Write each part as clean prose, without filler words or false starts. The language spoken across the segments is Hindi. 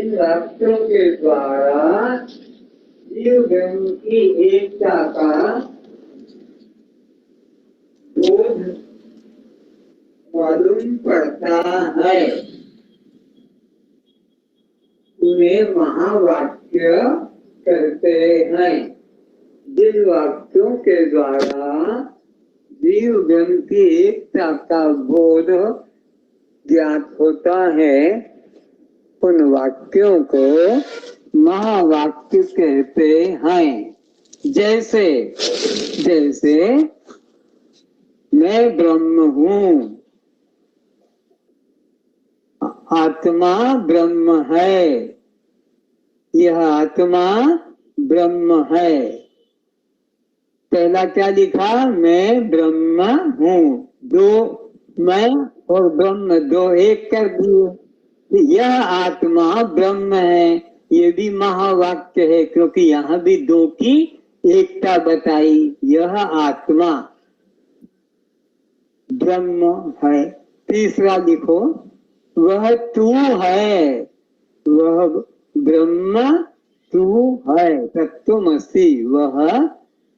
इन वाक्यों के द्वारा जीव ब्रह्म की एकता का बोध मालूम पड़ता है। उन्हें महावाक्य कहते हैं। जिन वाक्यों के द्वारा जीव ब्रह्म की एकता का बोध ज्ञात होता है, उन वाक्यों को महावाक्य कहते हैं। जैसे जैसे मैं ब्रह्म हूँ, आत्मा ब्रह्म है, यह आत्मा ब्रह्म है। पहला क्या लिखा? मैं ब्रह्म हूँ। दो मैं और ब्रह्म दो एक कर दिए। यह आत्मा ब्रह्म है, ये भी महावाक्य है, क्योंकि यहाँ भी दो की एकता बताई। यह आत्मा ब्रह्म है। तीसरा लिखो, वह तू है, वह ब्रह्म तू है, तत्वमसि, वह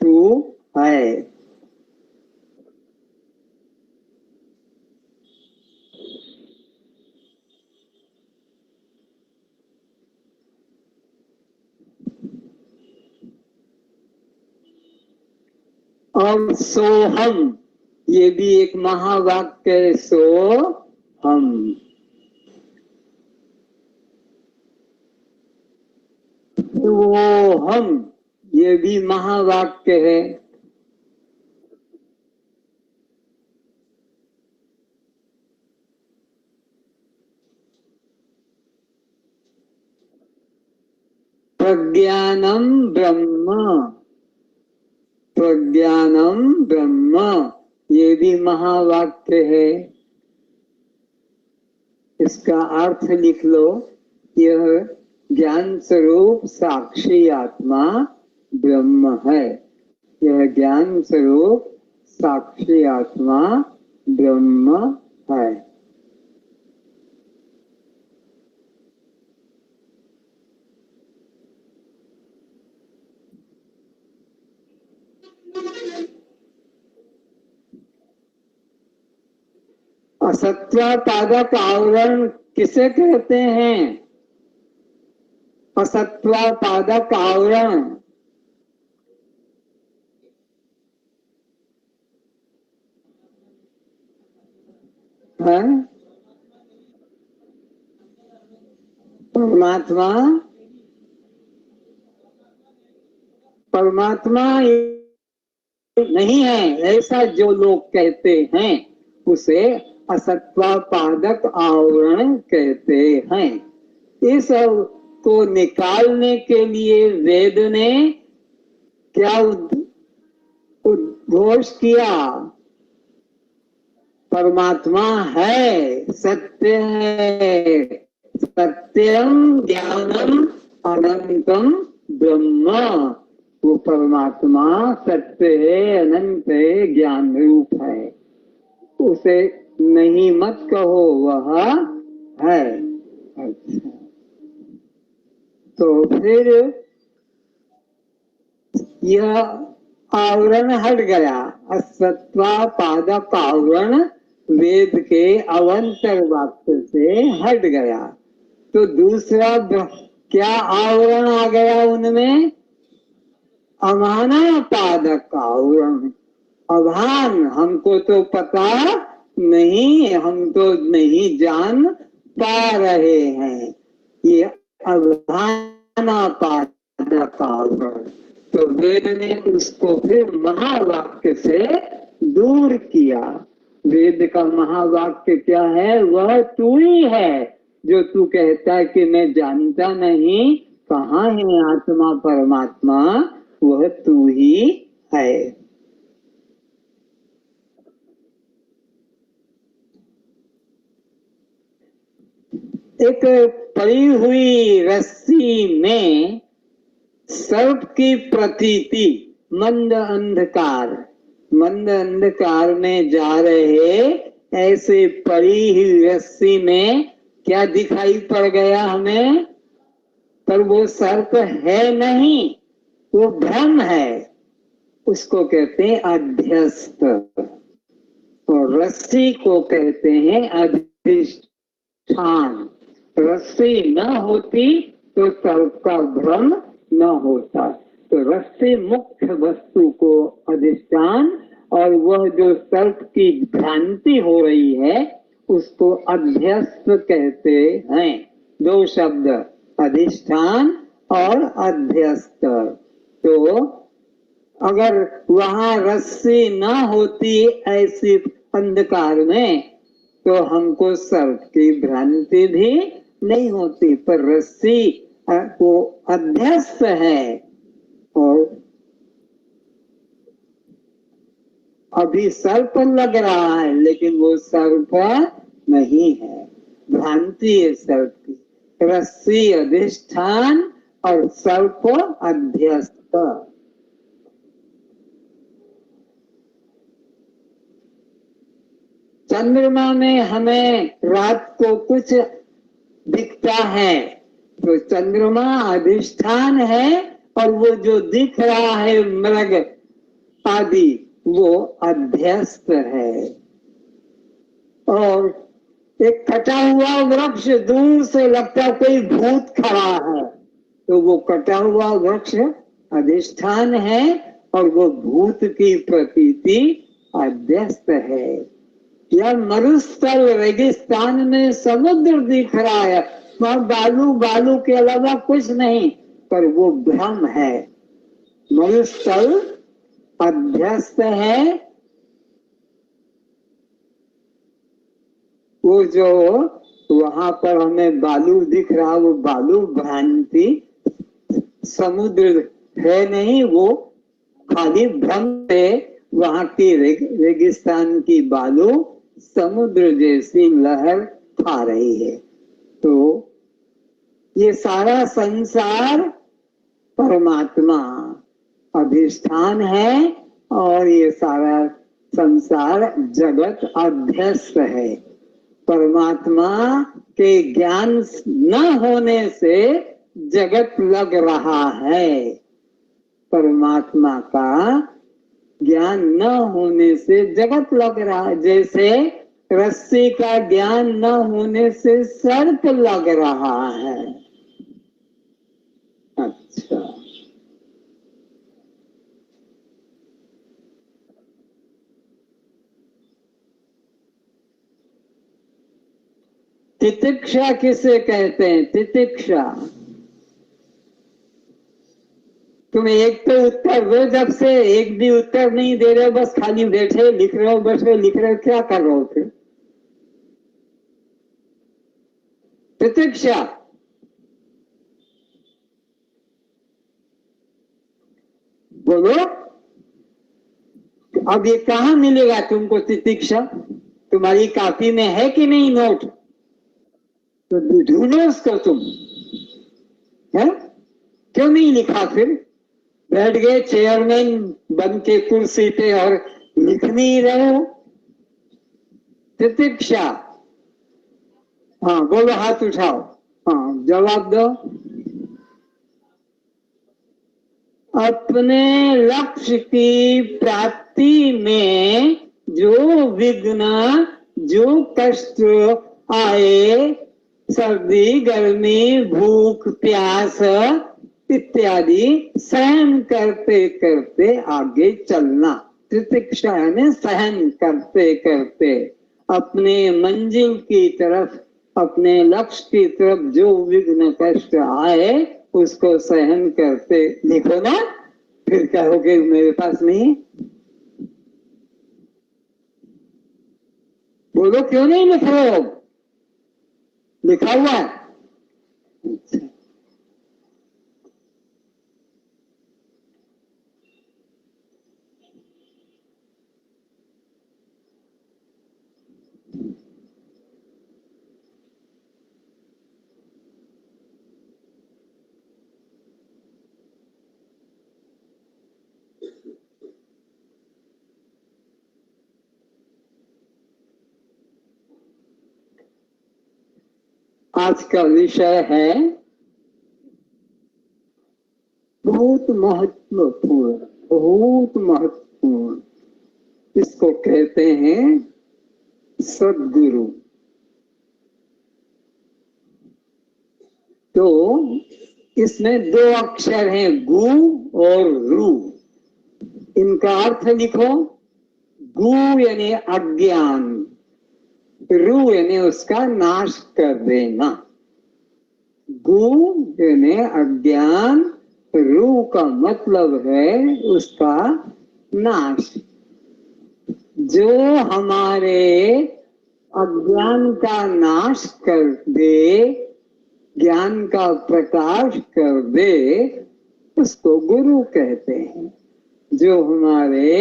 तू है। और सोहम, ये भी एक महावाक्य है। सोहम, सोहम, ये भी महावाक्य है। प्रज्ञानम ब्रह्म, प्रज्ञानम ब्रह्म, ये भी महावाक्य है। इसका अर्थ लिख लो, यह ज्ञान स्वरूप साक्षी आत्मा ब्रह्म है। यह ज्ञान स्वरूप साक्षी आत्मा ब्रह्म है। असत्वापादक आवरण किसे कहते हैं? असत्वापादक आवरण, है परमात्मा। परमात्मा नहीं है ऐसा जो लोग कहते हैं, उसे असत्वापादक आवरण कहते हैं। इस को निकालने के लिए वेद ने क्या उद्घोष किया? परमात्मा है, सत्य है, सत्यम ज्ञानम अनंतम ब्रह्म। वो परमात्मा सत्य है, अनंत है, ज्ञान रूप है। उसे नहीं मत कहो, वह है। अच्छा, तो फिर यह आवरण हट गया। असत्वापादक आवरण वेद के अवंतर वाक्य से हट गया। तो दूसरा क्या आवरण आ गया उनमें? अभानापादक आवरण। अभान, हमको तो पता नहीं, हम तो नहीं जान पा रहे हैं, ये अभानापादक आवरण। तो वेद ने उसको फिर महावाक्य से दूर किया। वेद का महावाक्य क्या है? वह तू ही है, जो तू कहता है कि मैं जानता नहीं, कहाँ है आत्मा परमात्मा, वह तू ही है। एक पड़ी हुई रस्सी में सर्प की प्रतीति, मंद अंधकार, मंद अंधकार में जा रहे ऐसे पड़ी हुई रस्सी में क्या दिखाई पड़ गया हमें? पर वो सर्प है नहीं, वो भ्रम है, उसको कहते हैं अध्यस्त। और रस्सी को कहते हैं अधिष्ठान। रस्सी न होती तो सर्प का भ्रम न होता। तो रस्सी मुख्य वस्तु को अधिष्ठान, और वह जो सर्प की भ्रांति हो रही है उसको अध्यस्त कहते हैं। दो शब्द, अधिष्ठान और अध्यस्त। तो अगर वहां रस्सी ना होती ऐसी अंधकार में तो हमको सर्प की भ्रांति भी नहीं होती, पर रस्सी वो अध्यस्त है और अभी सर्प लग रहा है लेकिन वो सर्प नहीं है, भ्रांति है सर्प की। रस्सी अधिष्ठान और सर्प अध्यस्त। चंद्रमा में हमें रात को कुछ दिखता है तो चंद्रमा अधिष्ठान है, और वो जो दिख रहा है मृग आदि वो अध्यस्त है। और एक कटा हुआ वृक्ष दूर से लगता कोई भूत खड़ा है तो वो कटा हुआ वृक्ष अधिष्ठान है और वो भूत की प्रतीति अध्यस्त है। या मरुस्थल रेगिस्तान में समुद्र दिख रहा है, वहां बालू बालू के अलावा कुछ नहीं, पर वो भ्रम है। मरुस्थल अध्यस्त है। वो जो वहां पर हमें बालू दिख रहा वो बालू भ्रांति, समुद्र है नहीं, वो खाली भ्रम से वहां की रेगिस्तान की बालू समुद्र जैसी लहर खा रही है। तो ये सारा संसार परमात्मा अधिष्ठान है और ये सारा संसार जगत अध्यस्त है। परमात्मा के ज्ञान न होने से जगत लग रहा है। परमात्मा का ज्ञान न होने से जगत लग रहा है, जैसे रस्सी का ज्ञान न होने से सर्प लग रहा है। अच्छा, तितिक्षा किसे कहते हैं? तितिक्षा। तुम एक तो उत्तर दो, जब से एक भी उत्तर नहीं दे रहे, बस खाली बैठे लिख रहे हो, बैठे लिख रहे हो, क्या कर रहे हो फिर? तितिक्षा। बोलो, अब ये कहाँ मिलेगा तुमको तितिक्षा? तुम्हारी कॉपी में है कि नहीं नोट? तो ढूंढो उसको तुम। है क्यों नहीं लिखा फिर? बैठ गए चेयरमैन बन के कुर्सी पे और लिख नहीं रहे हो। तितिक्षा। हाँ बोलो, हाथ उठाओ। हाँ जवाब दो। अपने लक्ष्य की प्राप्ति में जो विघ्न, जो कष्ट आए, सर्दी गर्मी भूख प्यास इत्यादि सहन करते करते आगे चलना। तितिक्षा यानी सहन करते करते अपने मंजिल की तरफ, अपने लक्ष्य की तरफ जो विघ्न कष्ट आए उसको सहन करते। लिखो ना, फिर कहोगे मेरे पास नहीं। बोलो क्यों नहीं लिख रहे हो? लिखा हुआ है। आज का विषय है बहुत महत्वपूर्ण, बहुत महत्वपूर्ण। इसको कहते हैं सद्गुरु। तो इसमें दो अक्षर हैं, गु और रु। इनका अर्थ लिखो। गु यानी अज्ञान, रु यानी उसका नाश कर देना। गु यानी अज्ञान, रु का मतलब है उसका नाश। जो हमारे अज्ञान का नाश कर दे, ज्ञान का प्रकाश कर दे, उसको गुरु कहते हैं। जो हमारे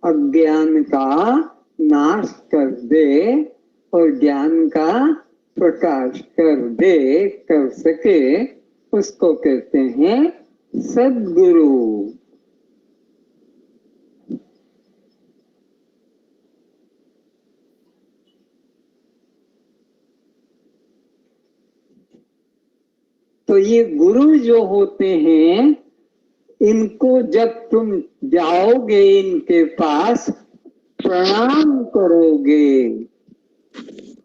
अज्ञान का नाश कर दे और ज्ञान का प्रकाश कर दे, कर सके, उसको कहते हैं सद्गुरु। तो ये गुरु जो होते हैं, इनको जब तुम जाओगे इनके पास, प्रणाम करोगे।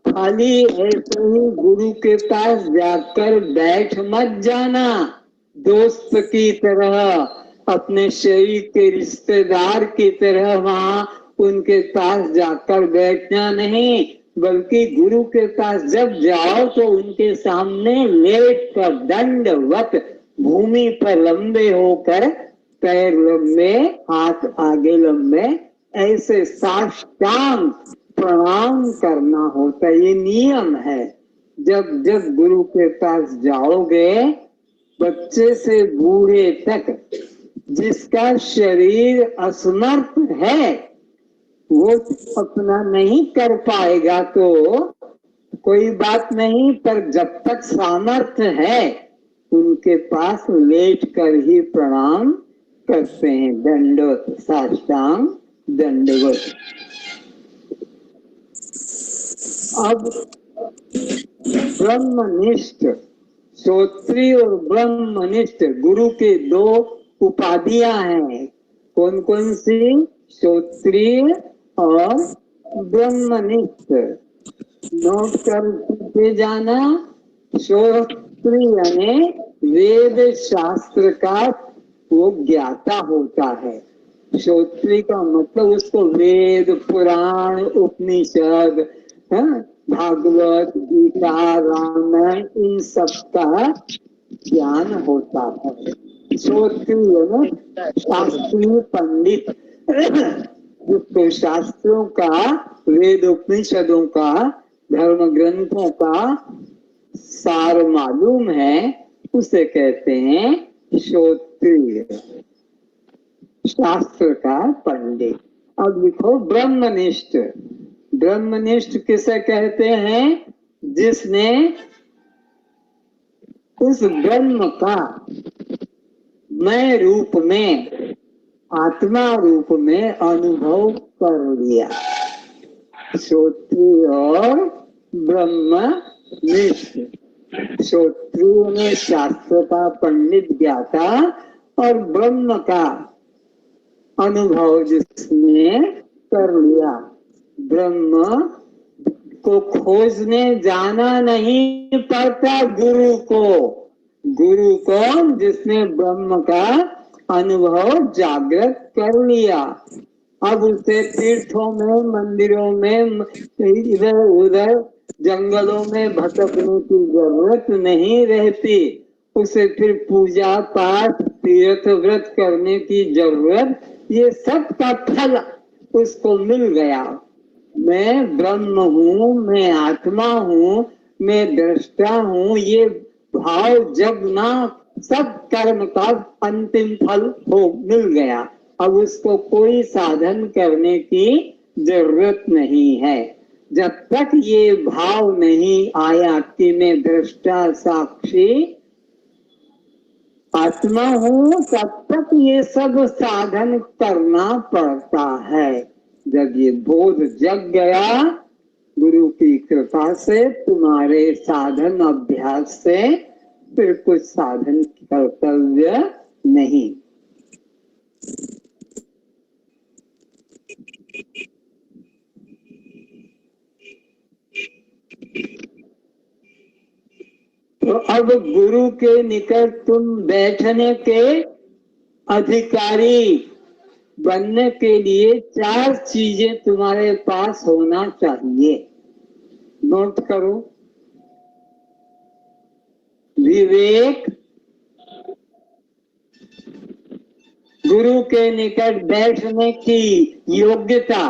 खाली ऐसे ही गुरु के पास जाकर बैठ मत जाना दोस्त की तरह, अपने शरीर के रिश्तेदार की तरह वहां उनके पास जाकर बैठना नहीं, बल्कि गुरु के पास जब जाओ तो उनके सामने लेट कर दंडवत भूमि पर लंबे होकर, पैर लंबे, हाथ आगे लंबे, ऐसे साष्टांग प्रणाम करना होता। ये नियम है। जब जब गुरु के पास जाओगे, बच्चे से बूढ़े तक जिसका शरीर असमर्थ है, वो अपना नहीं कर पाएगा तो कोई बात नहीं, पर जब तक सामर्थ्य है उनके पास लेट कर ही प्रणाम करते हैं। दंडवत, साष्टांग दंडवत। अब ब्रह्मनिष्ठ, श्रोत्रिय और ब्रह्मनिष्ठ गुरु के दो उपाधियां हैं। कौन कौन सी? श्रोत्रिय और ब्रह्मनिष्ठ। नोट करके जाना। श्रोत्रिय यानी वेद शास्त्र का वो ज्ञाता होता है। श्रोत्रिय का मतलब उसको वेद, पुराण, उपनिषद, भागवत, गीता, रामायण, इन सब का ज्ञान होता है। श्रोत्रिय शास्त्रीय पंडित, जिसको शास्त्रों का, वेद उपनिषदों का, धर्म ग्रंथों का सार मालूम है, उसे कहते हैं श्रोत्रिय, शास्त्र का पंडित। अब लिखो ब्रह्मनिष्ठ। ब्रह्मनिष्ठ किसे कहते हैं? जिसने उस ब्रह्म का मैं रूप में, आत्मा रूप में अनुभव कर लिया। श्रोत्रिय और ब्रह्मनिष्ठ। श्रोत्रिय में शास्त्र का पंडित ज्ञाता, और ब्रह्म का अनुभव जिसने कर लिया। ब्रह्म को खोजने जाना नहीं पड़ता गुरु को। गुरु को जिसने ब्रह्म का अनुभव जागृत कर लिया, अब उसे तीर्थों में, मंदिरों में, इधर उधर जंगलों में भटकने की जरूरत नहीं रहती। उसे फिर पूजा पाठ, तीर्थ व्रत करने की जरूरत, ये सब का फल उसको मिल गया। मैं ब्रह्म हूँ, मैं आत्मा हूँ, मैं दृष्टा हूँ, ये भाव जब ना, सब कर्म का अंतिम फल हो मिल गया। अब उसको कोई साधन करने की जरूरत नहीं है। जब तक ये भाव नहीं आया कि मैं दृष्टा साक्षी आत्मा हूँ, तब तक ये सब साधन करना पड़ता है। जब ये बोध जग गया गुरु की कृपा से, तुम्हारे साधन अभ्यास से, फिर कुछ साधन कर्तव्य नहीं। तो अब गुरु के निकट तुम बैठने के अधिकारी बनने के लिए 4 चीजें तुम्हारे पास होना चाहिए। नोट करो। विवेक, गुरु के निकट बैठने की योग्यता,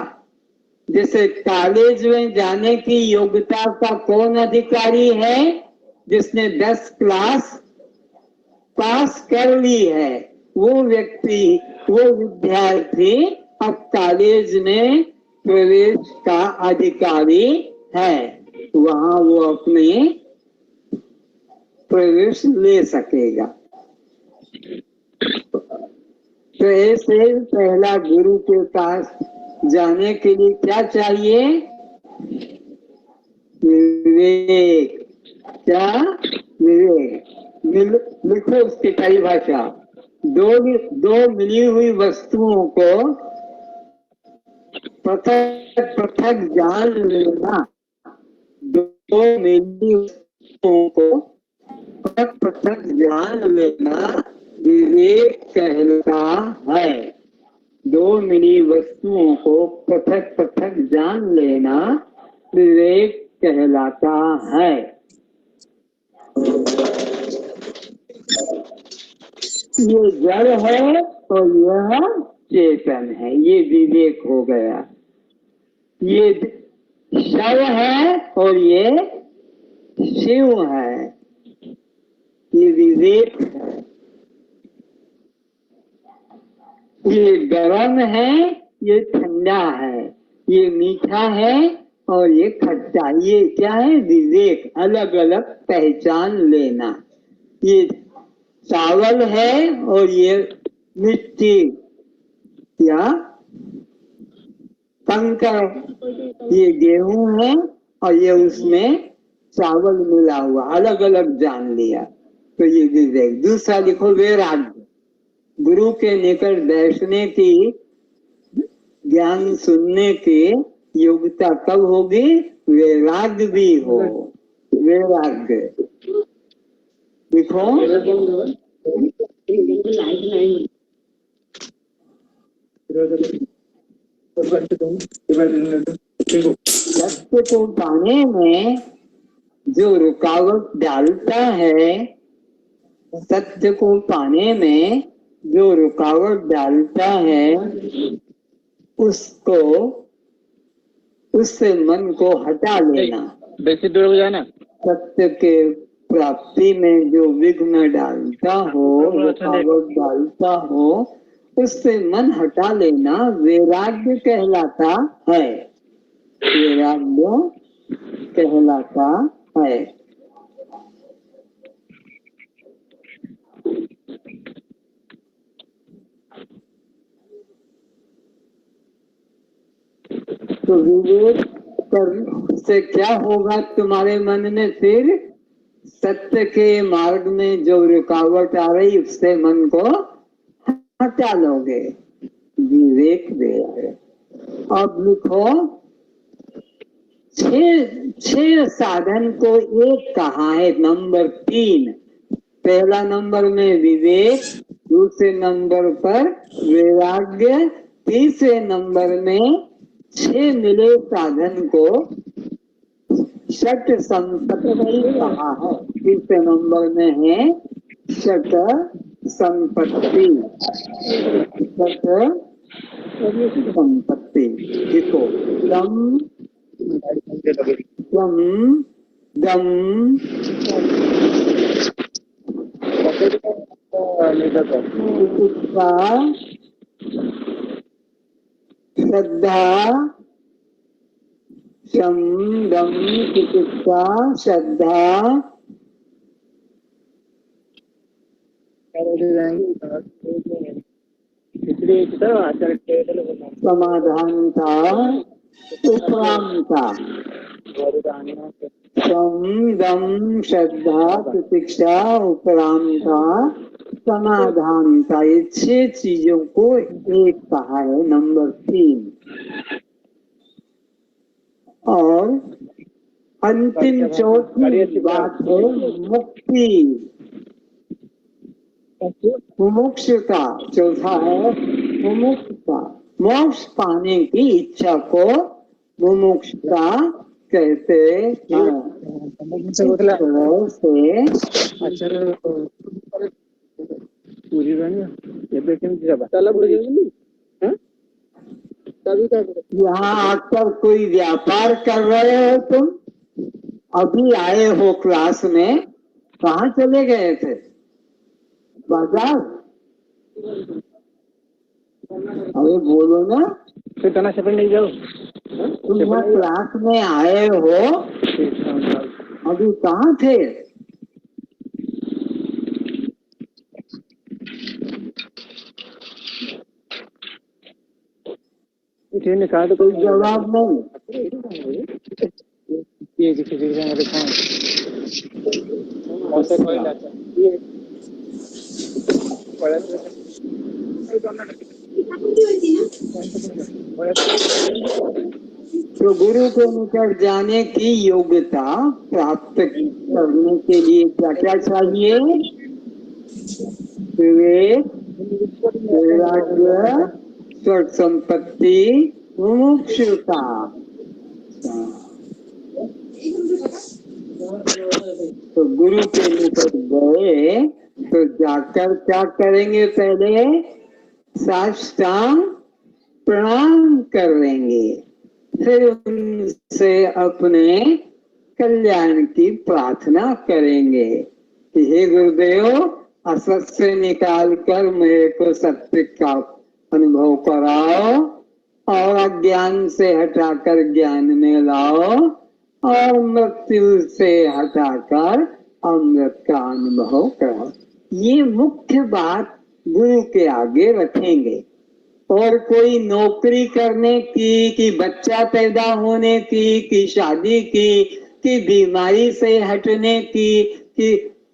जैसे कॉलेज में जाने की योग्यता का कौन अधिकारी है? जिसने 10 क्लास पास कर ली है, वो व्यक्ति, वो विद्यार्थी अब कॉलेज में प्रवेश का अधिकारी है। वहां वो अपने प्रवेश ले सकेगा। तो ऐसे पहला गुरु के पास जाने के लिए क्या चाहिए? विवेक। क्या? विवेक। लिखो उसकी परिभाषा। दो मिली हुई वस्तुओं को पृथक पृथक जान लेना। दो मिली वस्तुओं को पृथक पृथक जान लेना विवेक कहलाता है। दो मिली वस्तुओं को पृथक पृथक जान लेना विवेक कहलाता है। ये जड़ है और यह चेतन है, ये विवेक हो गया। ये शव है और ये शिव है, ये विवेक है। ये गरम है, ये ठंडा है, ये मीठा है और ये खट्टा। ये क्या है? विवेक। अलग अलग पहचान लेना। ये चावल है और ये मिट्टी या कंकर, ये गेहूं है और ये उसमें चावल मिला हुआ, अलग अलग जान लिया, तो ये विवेक। दूसरा लिखो वैराग्य। गुरु के निकट बैठने की, ज्ञान सुनने की योग्यता कब होगी? वैराग्य भी हो। वैराग्य लिखो। सत्य को पाने में जो रुकावट डालता है, सत्य को पाने में जो रुकावट डालता है, उसको, उससे मन को हटा लेना। बेसिक दूर हो जाना। सत्य के प्राप्ति में जो विघ्न डालता हो, रुकावट डालता हो, उससे मन हटा लेना वैराग्य कहलाता है। वैराग्य कहलाता है। तो विवेक से क्या होगा तुम्हारे मन में? फिर सत्य के मार्ग में जो रुकावट आ रही, उससे मन को हटा लोगे। विवेक दे आए। अब लिखो, 6 साधन को एक कहा है। नंबर 3, पहला नंबर में विवेक, दूसरे नंबर पर वैराग्य, तीसरे नंबर में 6 मिले साधन को षट संपत्ति कहा है। तीसरे नंबर में है षट संपत्ति। षट संपत्ति देखो, दम दम चिकित्सा, श्रद्धा, शम दम चिकित्सा, श्रद्धा, समाधानता, उपरामता। शम दम श्रद्धा प्रतीक्षा उपरामता समाधानता, ये 6 चीजों को एक कहा है। नंबर 3। और अंतिम चौथी बात है मुक्ति, मुमुक्षुता। चौथा है मुमुक्षुता, मोक्ष पाने की इच्छा को मुमुक्षुता कहते हैं। यहाँ आकर कोई व्यापार कर रहे हो तुम? अभी आए हो क्लास में, कहाँ चले गए थे? बाजार? अरे बोलो ना, नहीं जाओ। तुम यहाँ क्लास में आए हो, अभी कहाँ थे? निकाल, कोई जवाब नहीं। तो गुरु के निकट जाने की योग्यता प्राप्त करने के लिए क्या क्या चाहिए? विवेक, वैराग्य, स्वर्ग संपत्ति, मुमुक्षुता। तो गुरु के निकट गए तो जाकर क्या करेंगे? पहले साष्टांग प्रणाम करेंगे, फिर उनसे अपने कल्याण की प्रार्थना करेंगे कि हे गुरुदेव, असत से निकाल कर मेरे को सत्य का अनुभव कराओ और अज्ञान से हटाकर ज्ञान में लाओ और मृत्यु से हटाकर अमृत का अनुभव कराओ। ये मुख्य बात गुरु के आगे रखेंगे। और कोई नौकरी करने की, कि बच्चा पैदा होने की, कि शादी की, कि बीमारी से हटने की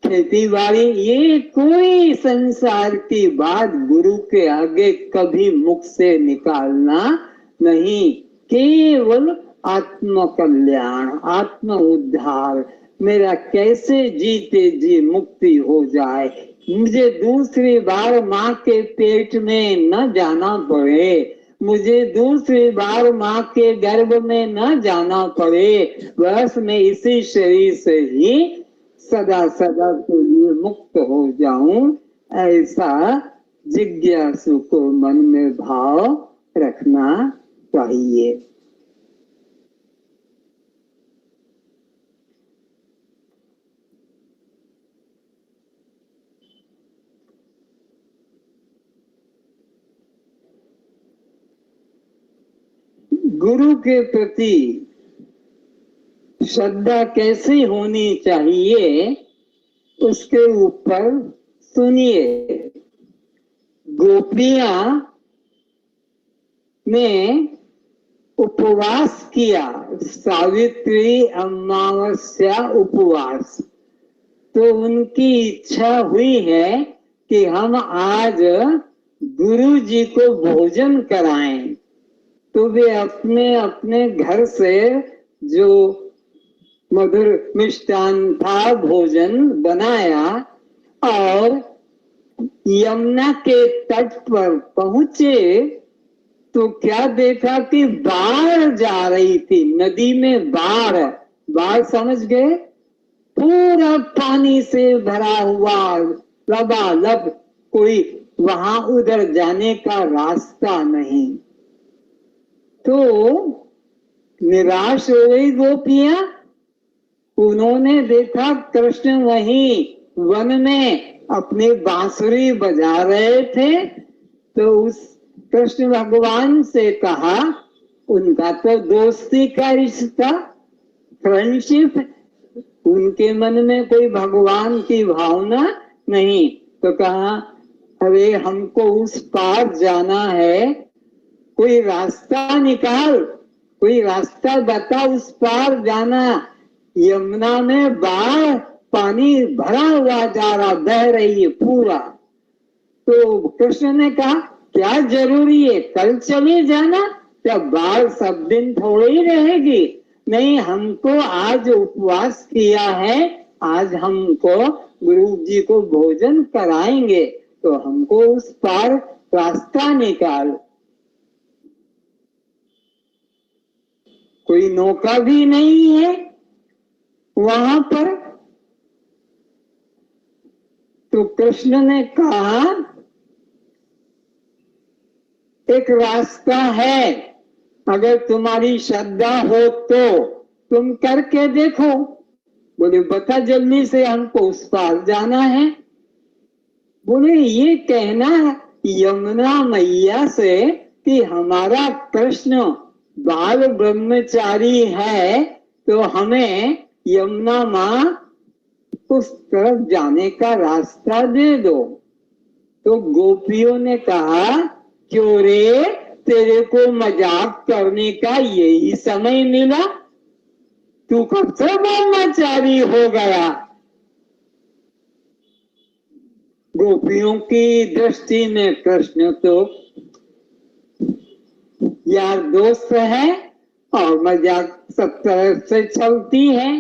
खेती बाड़ी, ये कोई संसार की बात गुरु के आगे कभी मुख से निकालना नहीं। केवल आत्म कल्याण, आत्म उद्धार, मेरा कैसे जीते जी मुक्ति हो जाए, मुझे दूसरी बार माँ के पेट में न जाना पड़े, मुझे दूसरी बार माँ के गर्भ में न जाना पड़े, बस मैं इसी शरीर से ही सदा सदा के लिए मुक्त हो जाऊं, ऐसा जिज्ञासु को मन में भाव रखना चाहिए। गुरु के प्रति श्रद्धा कैसी होनी चाहिए, उसके ऊपर सुनिए। गोपियां ने उपवास किया, सावित्री अमावस्या उपवास, तो उनकी इच्छा हुई है कि हम आज गुरु जी को भोजन कराएं। तो वे अपने अपने घर से जो मधुर मिष्टान था, भोजन बनाया और यमुना के तट पर पहुंचे तो क्या देखा कि बाढ़ जा रही थी, नदी में बाढ़। बाढ़ समझ गए? पूरा पानी से भरा हुआ, लबालब, कोई वहां उधर जाने का रास्ता नहीं। तो निराश हो गई गोपियां। उन्होंने देखा कृष्ण वहीं वन में अपनी बांसुरी बजा रहे थे, तो उस कृष्ण भगवान से कहा, उनका तो दोस्ती का रिश्ता, फ्रेंडशिप, उनके मन में कोई भगवान की भावना नहीं। तो कहा, अरे हमको उस पार जाना है, कोई रास्ता निकाल, कोई रास्ता बता, उस पार जाना। यमुना में बाढ़, पानी भरा हुआ जा रहा, बह रही है पूरा। तो कृष्ण ने कहा, क्या जरूरी है, कल चले जाना, क्या बाढ़ सब दिन थोड़ी ही रहेगी, नहीं, हमको आज उपवास किया है, आज हमको गुरु जी को भोजन कराएंगे, तो हमको उस पार रास्ता निकाल। कोई नौका भी नहीं है वहां पर। तो कृष्ण ने कहा एक रास्ता है, अगर तुम्हारी श्रद्धा हो तो तुम करके देखो। बोले बता जल्दी से, हमको उस पार जाना है। बोले ये कहना यमुना मैया से कि हमारा कृष्ण बाल ब्रह्मचारी है, तो हमें यमुना माँ उस तरफ जाने का रास्ता दे दो। तो गोपियों ने कहा क्यों रे, तेरे को मजाक करने का यही समय मिला, तू कब से ब्रह्मचारी हो गया। गोपियों की दृष्टि में कृष्ण तो यार दोस्त है और मजाक सब तरह से चलती है।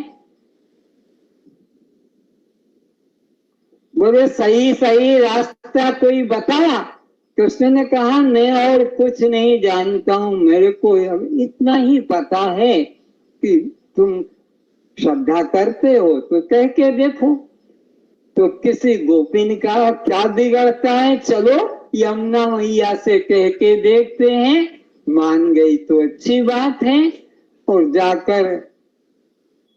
बोले सही सही रास्ता कोई बताया। कृष्ण ने कहा मैं और कुछ नहीं जानता हूं, मेरे को इतना ही पता है कि तुम श्रद्धा करते हो तो कह के देखो। तो किसी गोपिन का क्या बिगड़ता है, चलो यमुना मैया से कह के देखते हैं, मान गई तो अच्छी बात है। और जाकर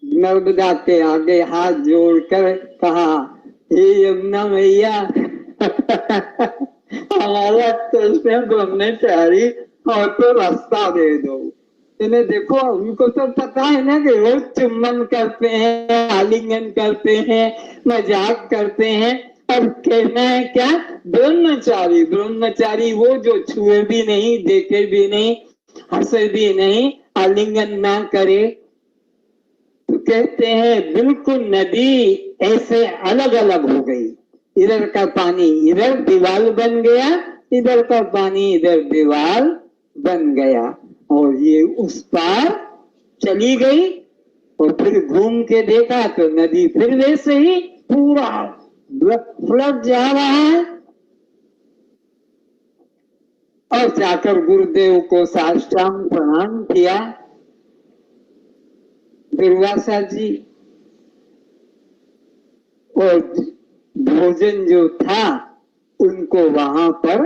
नर्मदा के आगे हाथ जोड़कर कहा हे यमुना मैया हमारा कृष्ण ब्रह्मचारी और तो रास्ता दे दो। इन्हें देखो, उनको तो पता है ना कि रोज चुम्बन करते हैं, आलिंगन करते हैं, मजाक करते हैं, और कहना है क्या ब्रह्मचारी। ब्रह्मचारी वो जो छुए भी नहीं, देखे भी नहीं, हंसे भी नहीं, आलिंगन ना करे। तो कहते हैं बिल्कुल नदी ऐसे अलग अलग हो गई, इधर का पानी इधर दीवार बन गया, इधर का पानी इधर दीवार बन गया, और ये उस पार चली गई। और फिर घूम के देखा तो नदी फिर वैसे ही पूरा फ्लड जा रहा है। और जाकर गुरुदेव को साष्टांग प्रणाम किया। दुर्वासा जी, और भोजन जो था उनको वहां पर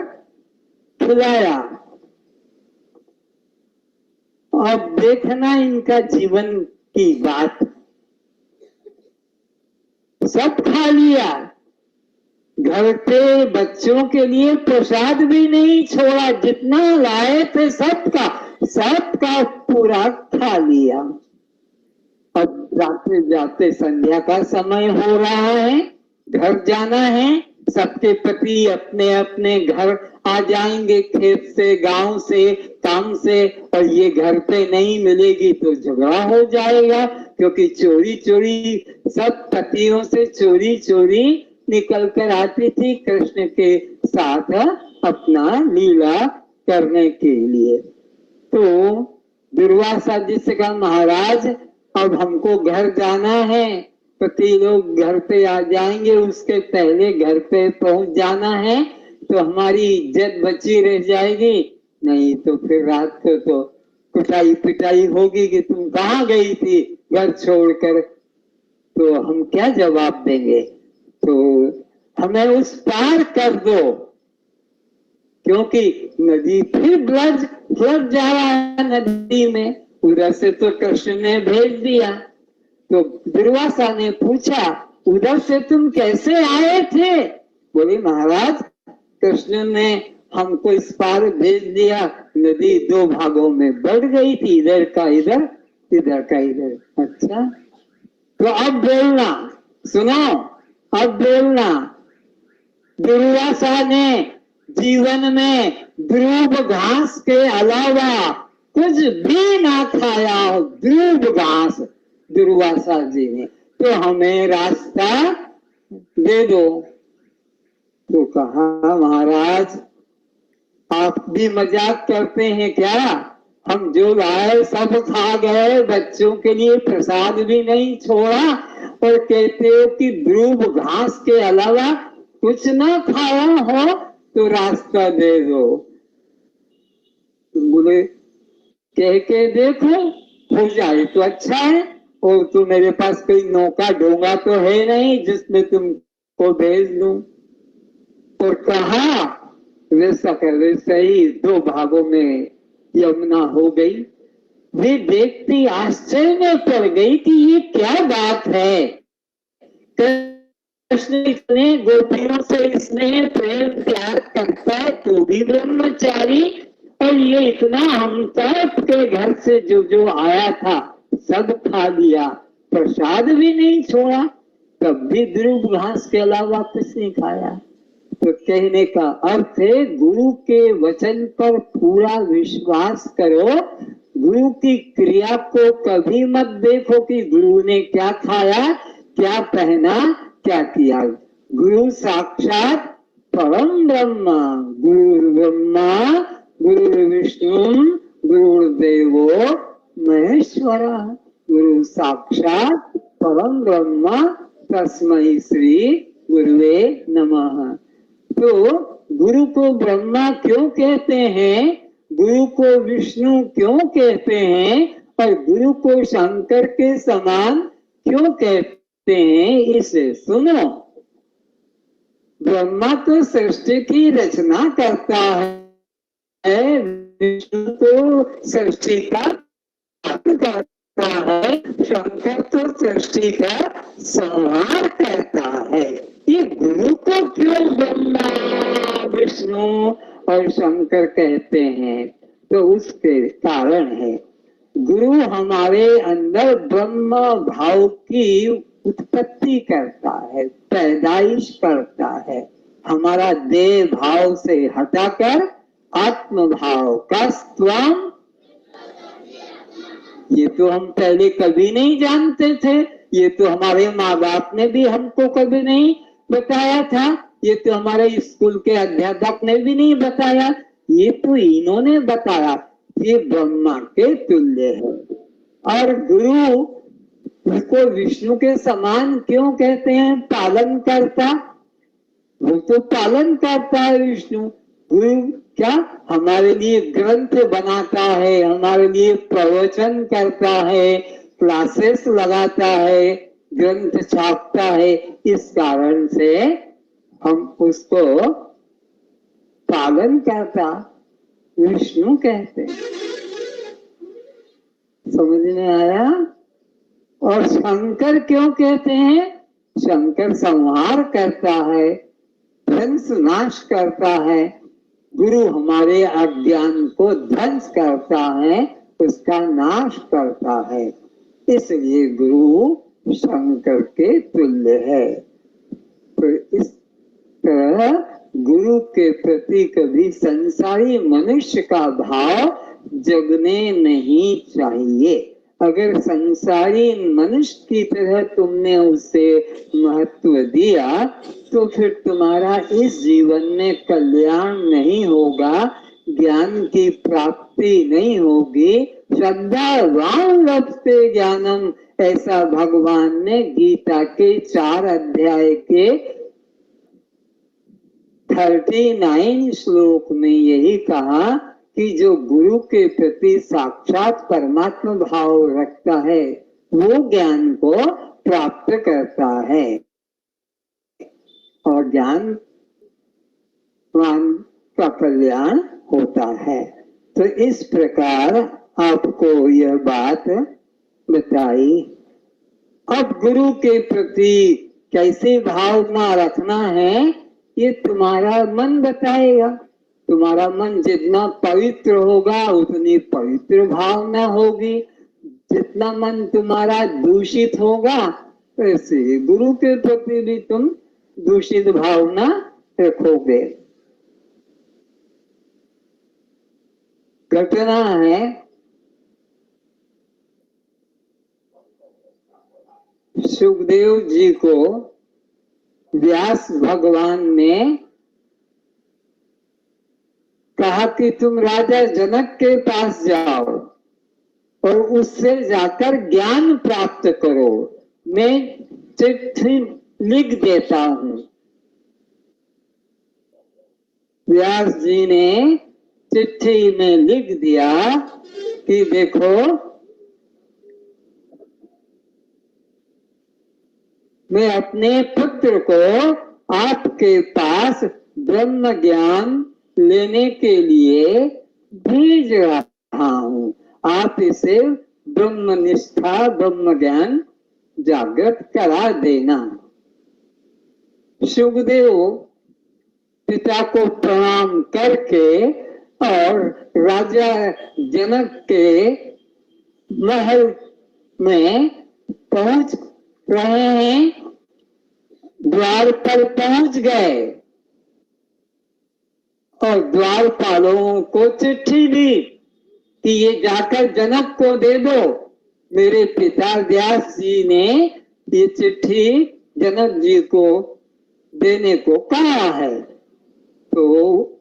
खिलाया। अब देखना इनका जीवन की बात, सब खा लिया, घर पे बच्चों के लिए प्रसाद भी नहीं छोड़ा, जितना लाए थे सबका पूरा खा लिया। अब जाते जाते संध्या का समय हो रहा है, घर जाना है, सबके पति अपने अपने घर आ जाएंगे, खेत से, गांव से, काम से, और ये घर पे नहीं मिलेगी तो झगड़ा हो जाएगा, क्योंकि चोरी चोरी सब पतियों से चोरी चोरी निकल कर आती थी कृष्ण के साथ अपना लीला करने के लिए। तो दुर्वासा जी से कहा महाराज अब हमको घर जाना है, पति लोग घर पे आ जाएंगे, उसके पहले घर पे पहुंच जाना है, तो हमारी इज्जत बची रह जाएगी, नहीं तो फिर रात को तो कुटाई पिटाई होगी कि तुम कहाँ गई थी घर छोड़कर, तो हम क्या जवाब देंगे। तो हमें उस पार कर दो, क्योंकि नदी फिर फ्लड जा रहा है नदी में, उधर से तो कृष्ण ने भेज दिया। तो दुर्वासा ने पूछा उधर से तुम कैसे आए थे। बोले महाराज कृष्ण ने हमको इस पार भेज दिया, नदी दो भागों में बढ़ गई थी, इधर का इधर, इधर का इधर। अच्छा तो अब बोलना, सुनो अब बोलना, दुर्वासा ने जीवन में ध्रुव घास के अलावा कुछ भी ना खाया, ध्रुव घास दुर्वासा जी ने, तो हमें रास्ता दे दो। तो कहा महाराज आप भी मजाक करते हैं क्या, हम जो लाए सब खा गए, बच्चों के लिए प्रसाद भी नहीं छोड़ा, और कहते हो कि ध्रुव घास के अलावा कुछ ना खाया हो तो रास्ता दे दो। बोले कह के देखो, हो जाए तो अच्छा है, और तो मेरे पास कोई नौका डोंगा तो है नहीं जिसमें तुमको भेज दूं। और कहा वैसा कर वैसा ही 2 भागों में यमुना हो गई। वे देखती आश्चर्य में पड़ गई कि ये क्या बात है। कृष्ण इतने गोपियों से स्नेह प्रेम प्यार करता है तो भी ब्रह्मचारी, और ये इतना हम सब के घर से जो जो आया था सब खा लिया, प्रसाद भी नहीं छोड़ा, तब भी ध्रुव घास के अलावा कुछ नहीं खाया। तो कहने का अर्थ है गुरु के वचन पर पूरा विश्वास करो, गुरु की क्रिया को कभी मत देखो कि गुरु ने क्या खाया, क्या पहना, क्या किया। गुरु साक्षात परम ब्रह्म, गुरु ब्रह्मा गुरु विष्णु गुरुदेवो महेश्वर। गुरु साक्षात परम ब्रह्म तस्मै श्री गुरुवे नमः। तो गुरु को ब्रह्मा क्यों कहते हैं, गुरु को विष्णु क्यों कहते हैं, और गुरु को शंकर के समान क्यों कहते हैं, इसे सुनो। ब्रह्मा तो सृष्टि की रचना करता है, विष्णु तो सृष्टि का करता है, शंकर तो सृष्टि का संहार करता है। ये गुरु को क्यों ब्रह्मा विष्णु और शंकर कहते हैं, तो उसके कारण है गुरु हमारे अंदर ब्रह्म भाव की उत्पत्ति करता है, पैदाइश करता है। हमारा देह भाव से हटाकर आत्म भाव का स्वयं, ये तो हम पहले कभी नहीं जानते थे, ये तो हमारे माँ बाप ने भी हमको कभी नहीं बताया था, ये तो हमारे स्कूल के अध्यापक ने भी नहीं बताया, ये तो इन्होंने बताया। ये ब्रह्मा के तुल्य है। और गुरु उसको विष्णु के समान क्यों कहते हैं, पालन करता, वो तो पालन करता है विष्णु। गुरु क्या हमारे लिए ग्रंथ बनाता है, हमारे लिए प्रवचन करता है, क्लासेस लगाता है, ग्रंथ छापता है, इस कारण से हम उसको पालन करता विष्णु कहते हैं। समझ में आया। और शंकर क्यों कहते हैं, शंकर संहार करता है, ध्वंस नाश करता है। गुरु हमारे अज्ञान को ध्वंस करता है, उसका नाश करता है, इसलिए गुरु शंकर के तुल्य है। तो इस तरह गुरु के प्रति कभी संसारी मनुष्य का भाव जगने नहीं चाहिए। अगर संसारी मनुष्य की तरह तुमने उसे महत्व दिया तो फिर तुम्हारा इस जीवन में कल्याण नहीं होगा, ज्ञान की प्राप्ति नहीं होगी। श्रद्धावान लभते ज्ञानम, ऐसा भगवान ने गीता के 4 अध्याय के 39 श्लोक में यही कहा कि जो गुरु के प्रति साक्षात परमात्मा भाव रखता है वो ज्ञान को प्राप्त करता है और ज्ञान का कल्याण होता है। तो इस प्रकार आपको यह बात बताई। अब गुरु के प्रति कैसे भावना रखना है ये तुम्हारा मन बताएगा। तुम्हारा मन जितना पवित्र होगा उतनी पवित्र भावना होगी, जितना मन तुम्हारा दूषित होगा वैसे गुरु के प्रति भी तुम दूषित भावना रखोगे। घटना है सुखदेव जी को व्यास भगवान ने कहा कि तुम राजा जनक के पास जाओ और उससे जाकर ज्ञान प्राप्त करो, मैं चिट्ठी लिख देता हूं। व्यास जी ने चिट्ठी में लिख दिया कि देखो, मैं अपने पुत्र को आपके पास ब्रह्म ज्ञान लेने के लिए भेज रहा हूं। आप इसे ब्रह्म निष्ठा, ब्रह्म ज्ञान जागृत करा देना। सुखदेव पिता को प्रणाम करके और राजा जनक के महल में पहुंच रहे हैं। द्वार पर पहुंच गए और द्वारपालों को चिट्ठी दी कि ये जाकर जनक को दे दो। मेरे पिता व्यास जी ने ये चिट्ठी जनक जी को देने को कहा है। तो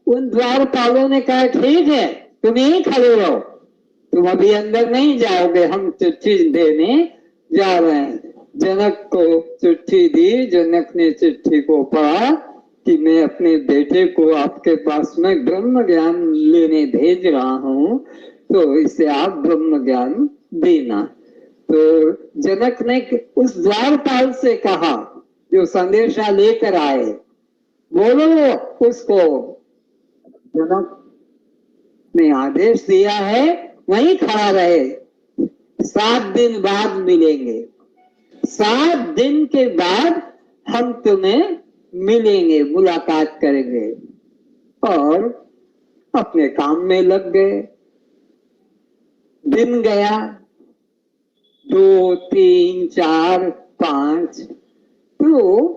उन द्वारपालों ने कहा ठीक है, तुम यहीं खड़े रहो, तुम अभी अंदर नहीं जाओगे, हम चिट्ठी देने जा रहे हैं। जनक को चिट्ठी दी। जनक ने चिट्ठी को पढ़ा कि मैं अपने बेटे को आपके पास में ब्रह्म ज्ञान लेने भेज रहा हूं, तो इसे आप ब्रह्म ज्ञान देना। तो जनक ने उस द्वारपाल से कहा जो संदेशा लेकर आए, बोलो उसको। जनक ने आदेश दिया है वहीं खड़ा रहे, 7 दिन बाद मिलेंगे, 7 दिन के बाद हम तुम्हें मिलेंगे, मुलाकात करेंगे। और अपने काम में लग गए। दिन गया, 2, 3, 4, 5। तो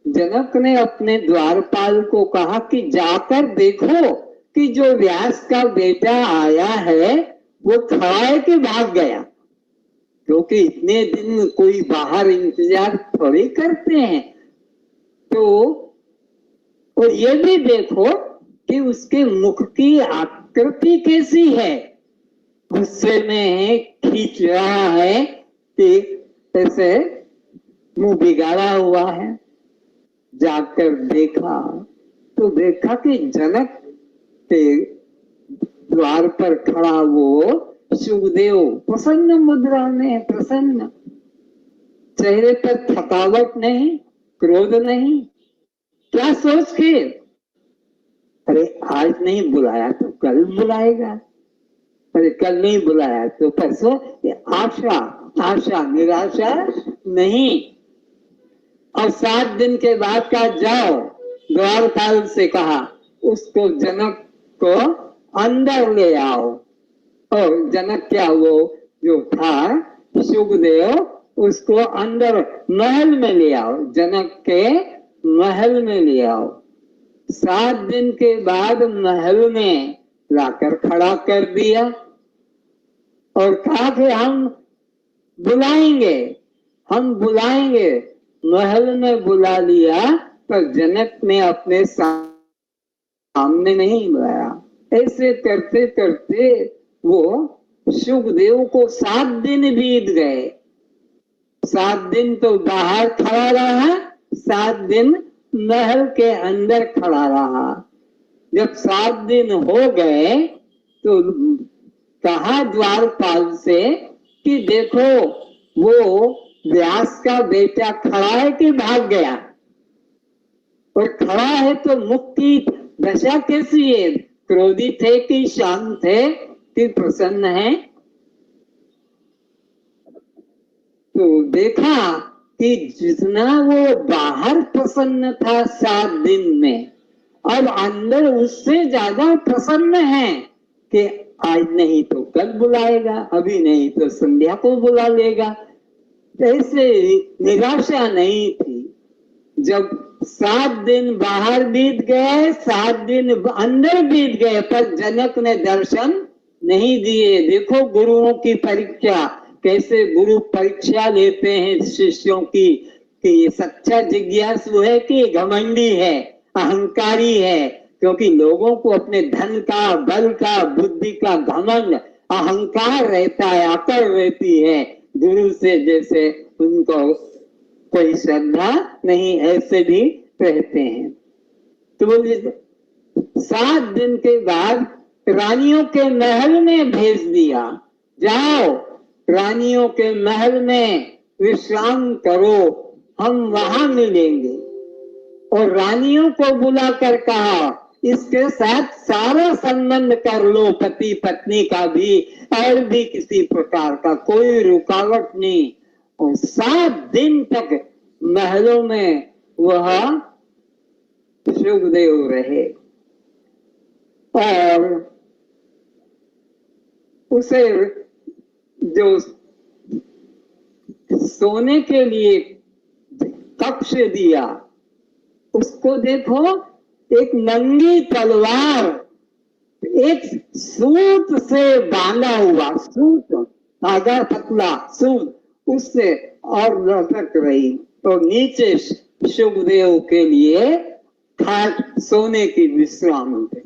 जनक ने अपने द्वारपाल को कहा कि जाकर देखो कि जो व्यास का बेटा आया है वो खड़ा है कि भाग गया, क्योंकि इतने दिन कोई बाहर इंतजार थोड़ी करते हैं। तो और ये भी देखो कि उसके मुख की आकृति कैसी है, गुस्से में खींच रहा है कि ऐसे मुंह बिगाड़ा हुआ है। जाकर देखा तो देखा कि जनक के द्वार पर खड़ा वो सुखदेव प्रसन्न मुद्रा में, प्रसन्न चेहरे पर थकावट नहीं, क्रोध नहीं। क्या सोच के, अरे आज नहीं बुलाया तो कल बुलाएगा, अरे कल नहीं बुलाया तो परसों। आशा, आशा निराशा नहीं। और 7 दिन के बाद का जाओ, द्वारपाल से कहा उसको जनक को अंदर ले आओ। और जनक क्या, वो जो था सुखदेव, उसको अंदर महल में ले आओ, जनक के महल में ले आओ। 7 दिन के बाद महल में लाकर खड़ा कर दिया और कहा कि हम बुलाएंगे, हम बुलाएंगे। महल में बुला लिया पर जनक ने अपने सामने नहीं बुलाया। ऐसे करते करते वो सुखदेव को 7 दिन बीत गए। 7 दिन तो बाहर खड़ा रहा, 7 दिन महल के अंदर खड़ा रहा। जब 7 दिन हो गए तो कहा द्वारपाल से कि देखो वो व्यास का बेटा खड़ा है कि भाग गया, और खड़ा है तो मुख की दशा कैसी है, क्रोधित है कि शांत है कि प्रसन्न है। तो देखा कि जितना वो बाहर प्रसन्न था 7 दिन में, अब अंदर उससे ज्यादा प्रसन्न है कि आज नहीं तो कल बुलाएगा, अभी नहीं तो संध्या को बुला लेगा। ऐसे निराशा नहीं थी। जब 7 दिन बाहर बीत गए, 7 दिन अंदर बीत गए, पर जनक ने दर्शन नहीं दिए। देखो गुरुओं की परीक्षा, कैसे गुरु परीक्षा लेते हैं शिष्यों की कि ये सच्चा जिज्ञासु है कि घमंडी है, अहंकारी है, क्योंकि लोगों को अपने धन का, बल का, बुद्धि का घमंड, अहंकार रहता है, अकड़ रहती है। गुरु से जैसे उनको कोई श्रद्धा नहीं, ऐसे भी रहते हैं। तो बोलिए 7 दिन के बाद रानियों के महल में भेज दिया, जाओ रानियों के महल में विश्राम करो, हम वहां मिलेंगे। और रानियों को बुलाकर कहा इसके साथ सारा संबंध कर लो, पति पत्नी का भी और भी किसी प्रकार का, कोई रुकावट नहीं। और 7 दिन तक महलों में वह सुखदेव रहे। और उसे जो सोने के लिए कक्ष दिया, उसको देखो, एक नंगी तलवार, एक सूत से बांधा हुआ, सूत धागा पतला सूत, उससे और लटक रही। तो नीचे सुखदेव के लिए खाट सोने की विश्राम थे।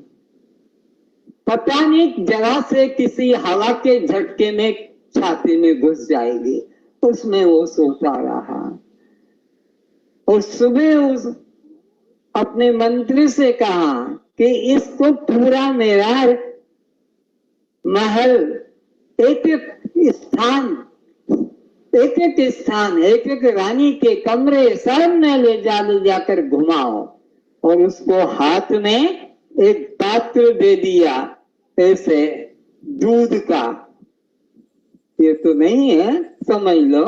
पता नहीं जरा से किसी हवा के झटके में छाती में घुस जाएगी, उसमें वो सोता रहा। और सुबह उस अपने मंत्री से कहा कि इसको पूरा मेरा महल, एक एक स्थान, एक एक रानी के कमरे सब में ले जाकर घुमाओ। और उसको हाथ में एक पात्र दे दिया, ऐसे दूध का, ये तो नहीं है, समझ लो,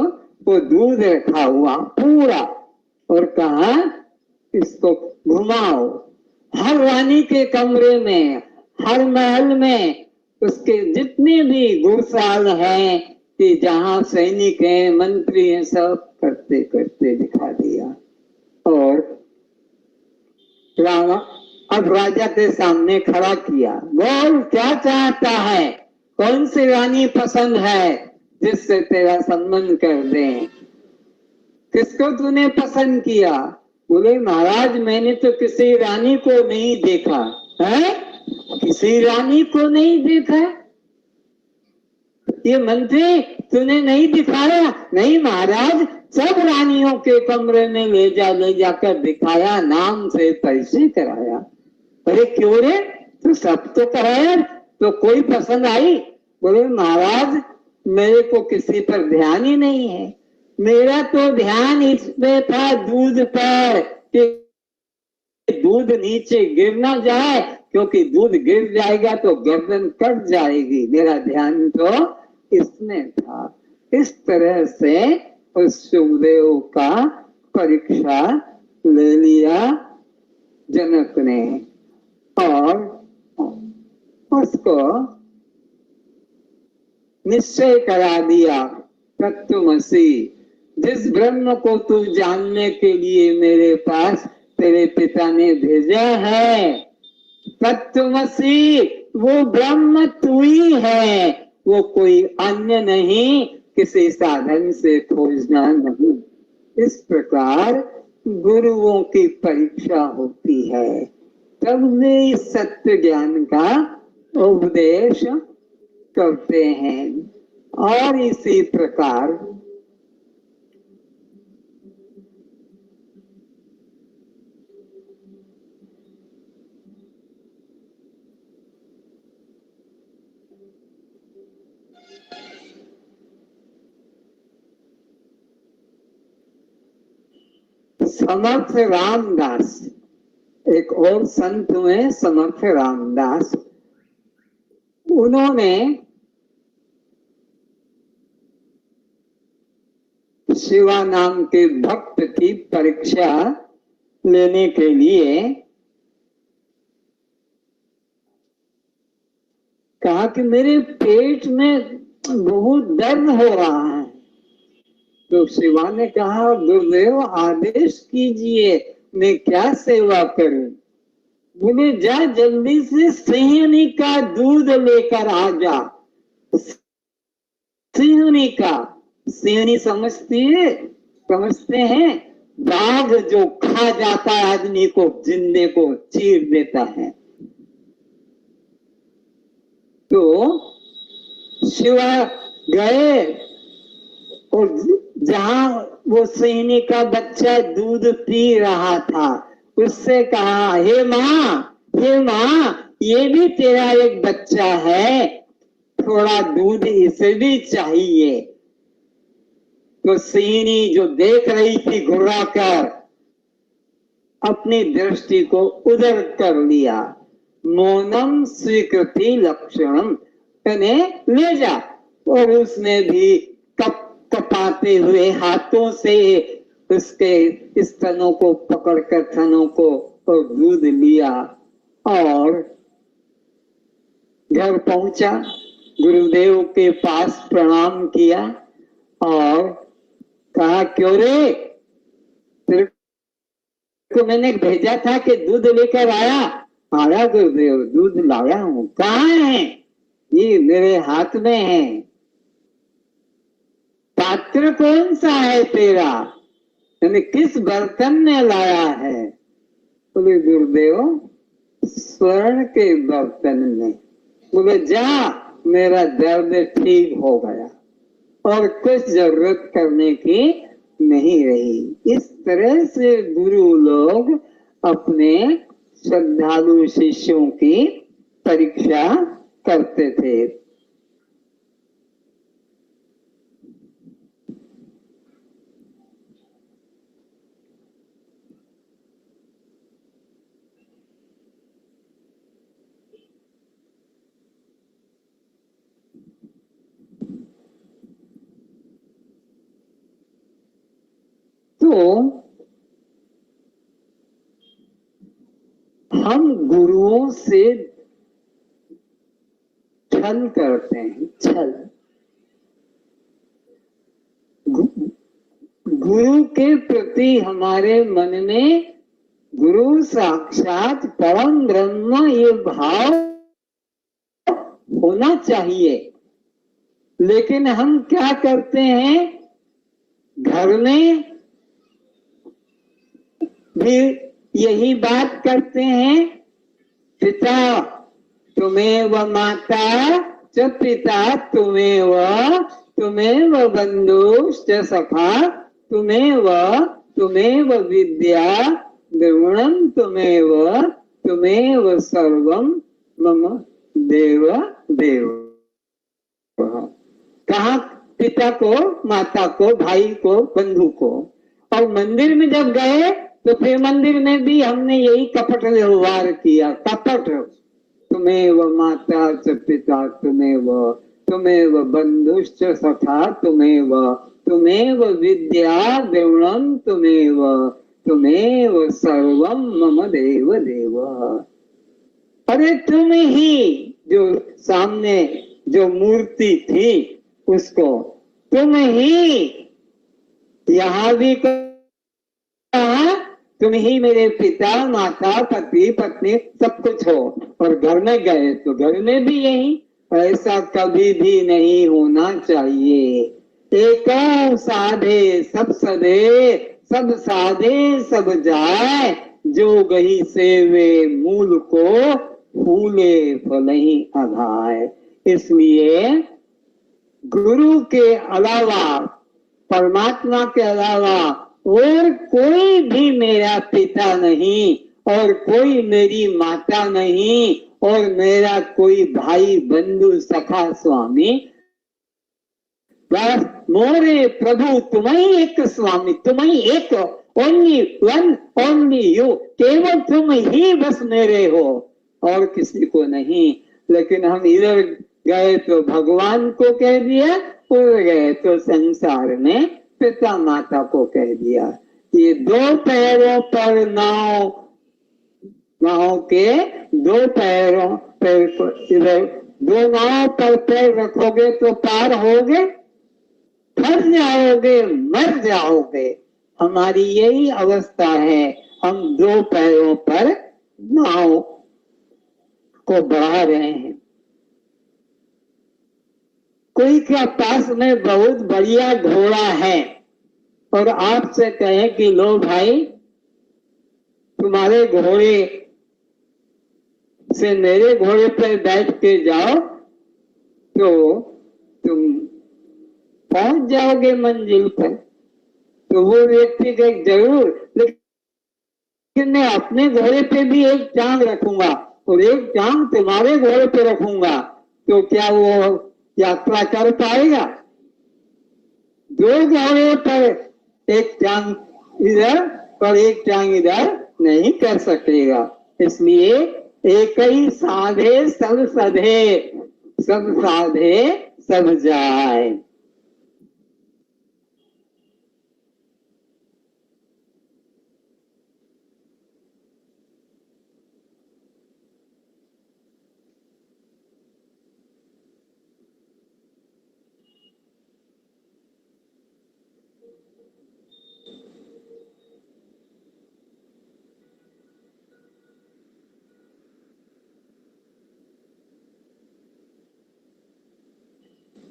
वो दूध रखा हुआ पूरा। और कहा इसको घुमाओ हर रानी के कमरे में, हर महल में, उसके जितने भी घुड़साल हैं कि जहां सैनिक हैं, मंत्री हैं, सब करते करते दिखा दिया। और रावण अब राजा के सामने खड़ा किया, बोल क्या चाहता है, कौन सी रानी पसंद है जिससे तेरा संबंध कर दें, किसको तूने पसंद किया? बोले महाराज मैंने तो किसी रानी को नहीं देखा है, किसी रानी को नहीं देखा। ये मंत्री तूने नहीं दिखाया? नहीं महाराज, सब रानियों के कमरे में ले जाकर दिखाया, नाम से पैसे कराया। अरे क्यों रे, तो सब तो कराया, तो कोई पसंद आई? बोले महाराज मेरे को किसी पर ध्यान ही नहीं है, मेरा तो ध्यान इसमें था दूध पर, कि दूध नीचे गिर ना जाए, क्योंकि दूध गिर जाएगा तो गर्दन कट जाएगी, मेरा ध्यान तो इसमें था। इस तरह से उस सुखदेव का परीक्षा ले लिया जनक ने और उसको निश्चय करा दिया, तत्वमसि, जिस ब्रह्म को तू जानने के लिए मेरे पास तेरे पिता ने भेजा है, तत्वमसि, वो ब्रह्म तू ही है, वो कोई अन्य नहीं, किसी साधन से खोजना नहीं। इस प्रकार गुरुओं की परीक्षा होती है, तब वे सत्य ज्ञान का उपदेश करते हैं। और इसी प्रकार समर्थ रामदास, एक और संत हुए समर्थ रामदास, उन्होंने शिवा नाम के भक्त की परीक्षा लेने के लिए कहा कि मेरे पेट में बहुत दर्द हो रहा है। तो शिवा ने कहा गुरुदेव आदेश कीजिए, मैं क्या सेवा करूं? बोले जा जल्दी से सिंहनी का दूध लेकर आ जा। सिंहनी का, सिंहनी समझती है, समझते हैं, बाघ जो खा जाता है आदमी को, जिंदे को चीर देता है। तो शिव गए और जहां वो सिंहनी का बच्चा दूध पी रहा था, उससे कहा, हे माँ, ये भी तेरा एक बच्चा है, थोड़ा दूध इसे भी चाहिए। तो सिंहनी जो देख रही थी घुरा कर, अपनी दृष्टि को उधर कर लिया। मौनम स्वीकृति लक्षणम, कहने ले जा। और उसने भी कपाते हुए हाथों से उसके स्तनों को पकड़कर, थनों को, और दूध लिया और घर पहुंचा, गुरुदेव के पास प्रणाम किया और कहा, क्यों रे, तेरे को मैंने भेजा था कि दूध लेकर आया। आया गुरुदेव, दूध लाया हूं। कहाँ है? ये मेरे हाथ में है। पात्र कौन सा है तेरा, यानी किस बर्तन में लाया है? बोले गुरुदेव, स्वर्ण के बर्तन में। बोले जा, मेरा दर्द ठीक हो गया और कुछ जरूरत करने की नहीं रही। इस तरह से गुरु लोग अपने श्रद्धालु शिष्यों की परीक्षा करते थे। तो हम गुरुओं से छल करते हैं, छल। गुरु के प्रति हमारे मन में गुरु साक्षात परम ब्रह्म ये भाव होना चाहिए। लेकिन हम क्या करते हैं, घर में भी यही बात करते हैं, पिता तुम्हें व माता च पिता तुम्हें व बंधुश्च सखा तुम्हें व विद्या द्रविणम तुम्हें व सर्वम मम देव देव। कहा पिता को, माता को, भाई को, बंधु को। और मंदिर में जब गए तो फिर मंदिर में भी हमने यही कपट व्यवहार किया। कपट, तुम्हें व माता च पिता तुम्हें व बंधुश्च सखा तुम्हें व विद्या द्रविणम तुम्हें व सर्वम मम देव देव। अरे तुम ही, जो सामने जो मूर्ति थी उसको तुम ही, यहां भी कहा तुम ही मेरे पिता, माता, पति, पत्नी सब कुछ हो। और घर में गए तो घर में भी यही। ऐसा कभी भी नहीं होना चाहिए। एक साधे सब सदे, सब साधे सब जाए, जो गही से वे मूल को फूले फलही अघाए। इसलिए गुरु के अलावा, परमात्मा के अलावा और कोई भी मेरा पिता नहीं, और कोई मेरी माता नहीं, और मेरा कोई भाई, बंधु, सखा, स्वामी। बस मोरे प्रभु तुम ही एक स्वामी, तुम ही एक, ओनली वन, ओनली यू। केवल तुम ही बस मेरे हो और किसी को नहीं। लेकिन हम इधर गए तो भगवान को कह दिया, उधर गए तो संसार में पिता माता को कह दिया। ये दो पैरों पर नाव के दो पैरों पर, इधर दो नाव पर पैर रखोगे तो पार होगे, फंस जाओगे, मर जाओगे। हमारी यही अवस्था है। हम दो पैरों पर नाव को बढ़ा रहे हैं। कोई के पास में बहुत बढ़िया घोड़ा है, और आपसे कहे कि लो भाई, तुम्हारे घोड़े से मेरे घोड़े पर बैठ के जाओ तो तुम पहुंच जाओगे मंजिल पर। तो वो व्यक्ति कहे जरूर, लेकिन मैं अपने घोड़े पे भी एक टांग रखूंगा और एक टांग तुम्हारे घोड़े पे रखूंगा, तो क्या वो यात्रा कर पाएगा? दो घोड़े पर एक टांग इधर और एक टांग इधर नहीं कर सकेगा। इसलिए एक ही साधे सब सधे, सब साधे सब जाए।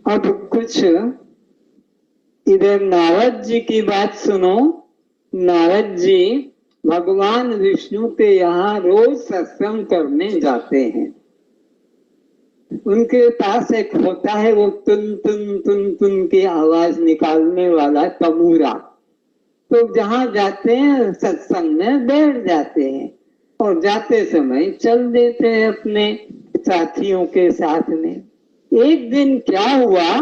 अब कुछ इधर नारद जी की बात सुनो। नारद जी भगवान विष्णु के यहाँ रोज सत्संग करने जाते हैं। उनके पास एक होता है वो तुन तुन तुन तुन की आवाज निकालने वाला तमूरा। तो जहां जाते हैं सत्संग में बैठ जाते हैं और जाते समय चल देते हैं अपने साथियों के साथ में। एक दिन क्या हुआ,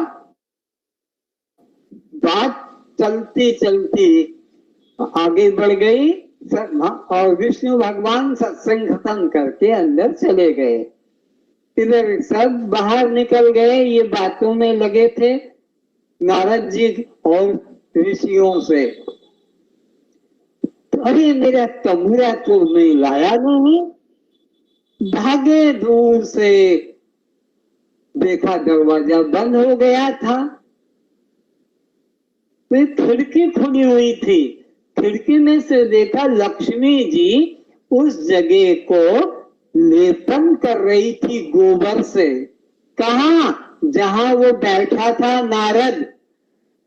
बात चलती चलती आगे बढ़ गई और विष्णु भगवान सत्संग खत्म करके अंदर चले गए। इधर सब बाहर निकल गए, ये बातों में लगे थे नारद जी और ऋषियों से। अरे मेरा तमूरा तो मैं लाया नहीं। भागे दूर से, देखा दरवाजा बंद हो गया था। तो खिड़की खुली हुई थी, खिड़की में से देखा लक्ष्मी जी उस जगह को लेपन कर रही थी गोबर से। कहा? जहां वो बैठा था नारद,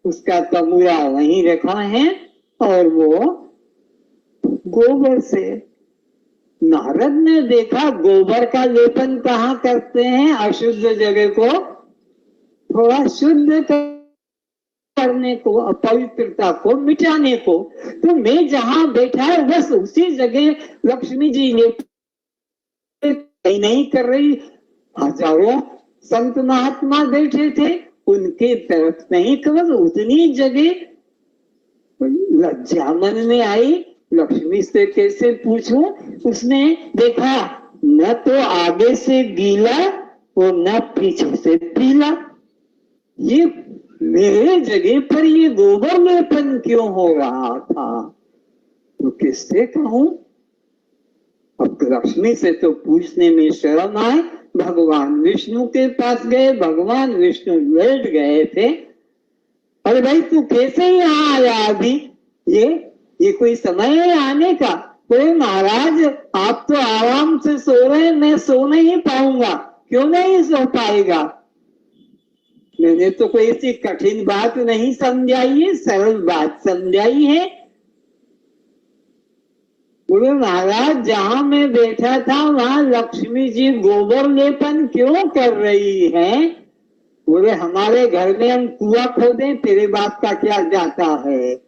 उसका तमूरा वहीं रखा है और वो गोबर से। नारद ने देखा गोबर का लेपन कहाँ करते हैं? अशुद्ध जगह को थोड़ा शुद्ध करने को, अपवित्रता को मिटाने को। तो मैं जहां बैठा है बस उसी जगह लक्ष्मी जी नहीं कर रही। हजारों संत महात्मा बैठे थे, उनके तरफ नहीं कर, उतनी जगह। लज्जा मन में आई, लक्ष्मी से कैसे पूछूं? उसने देखा न तो आगे से गीला और न पीछे से पीला। ये मेरे जगह पर ये गोबर लेपन क्यों हो रहा था? तो किससे कहूं? अब लक्ष्मी से तो पूछने में शर्म आए। भगवान विष्णु के पास गए, भगवान विष्णु बैठ गए थे। अरे भाई तू कैसे यहाँ आया अभी? ये कोई समय है आने का? बोले महाराज आप तो आराम से सो रहे हैं, मैं सो नहीं पाऊंगा। क्यों नहीं सो पाएगा? मैंने तो कोई ऐसी कठिन बात नहीं समझाई है, सरल बात समझाई है। बोले महाराज जहां मैं बैठा था वहां लक्ष्मी जी गोबर लेपन क्यों कर रही है? बोले हमारे घर में हम कुआं खोदें, तेरे बात का क्या जाता है?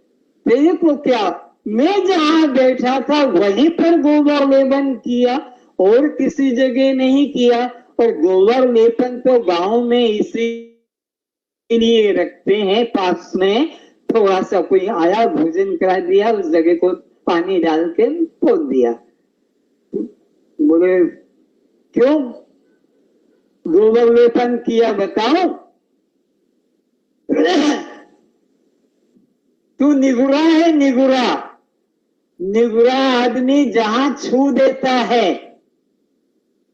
तेरे को क्या? मैं जहां बैठा था वहीं पर गोबर लेपन किया और किसी जगह नहीं किया। और गोबर लेपन तो गांव में इसीलिए रखते हैं, पास में थोड़ा सा कोई आया भोजन करा दिया, उस जगह को पानी डाल के पोत दिया। बोले क्यों गोबर लेपन किया बताओ? तू निगुरा है, निगुरा। निगुरा आदमी जहां छू देता है,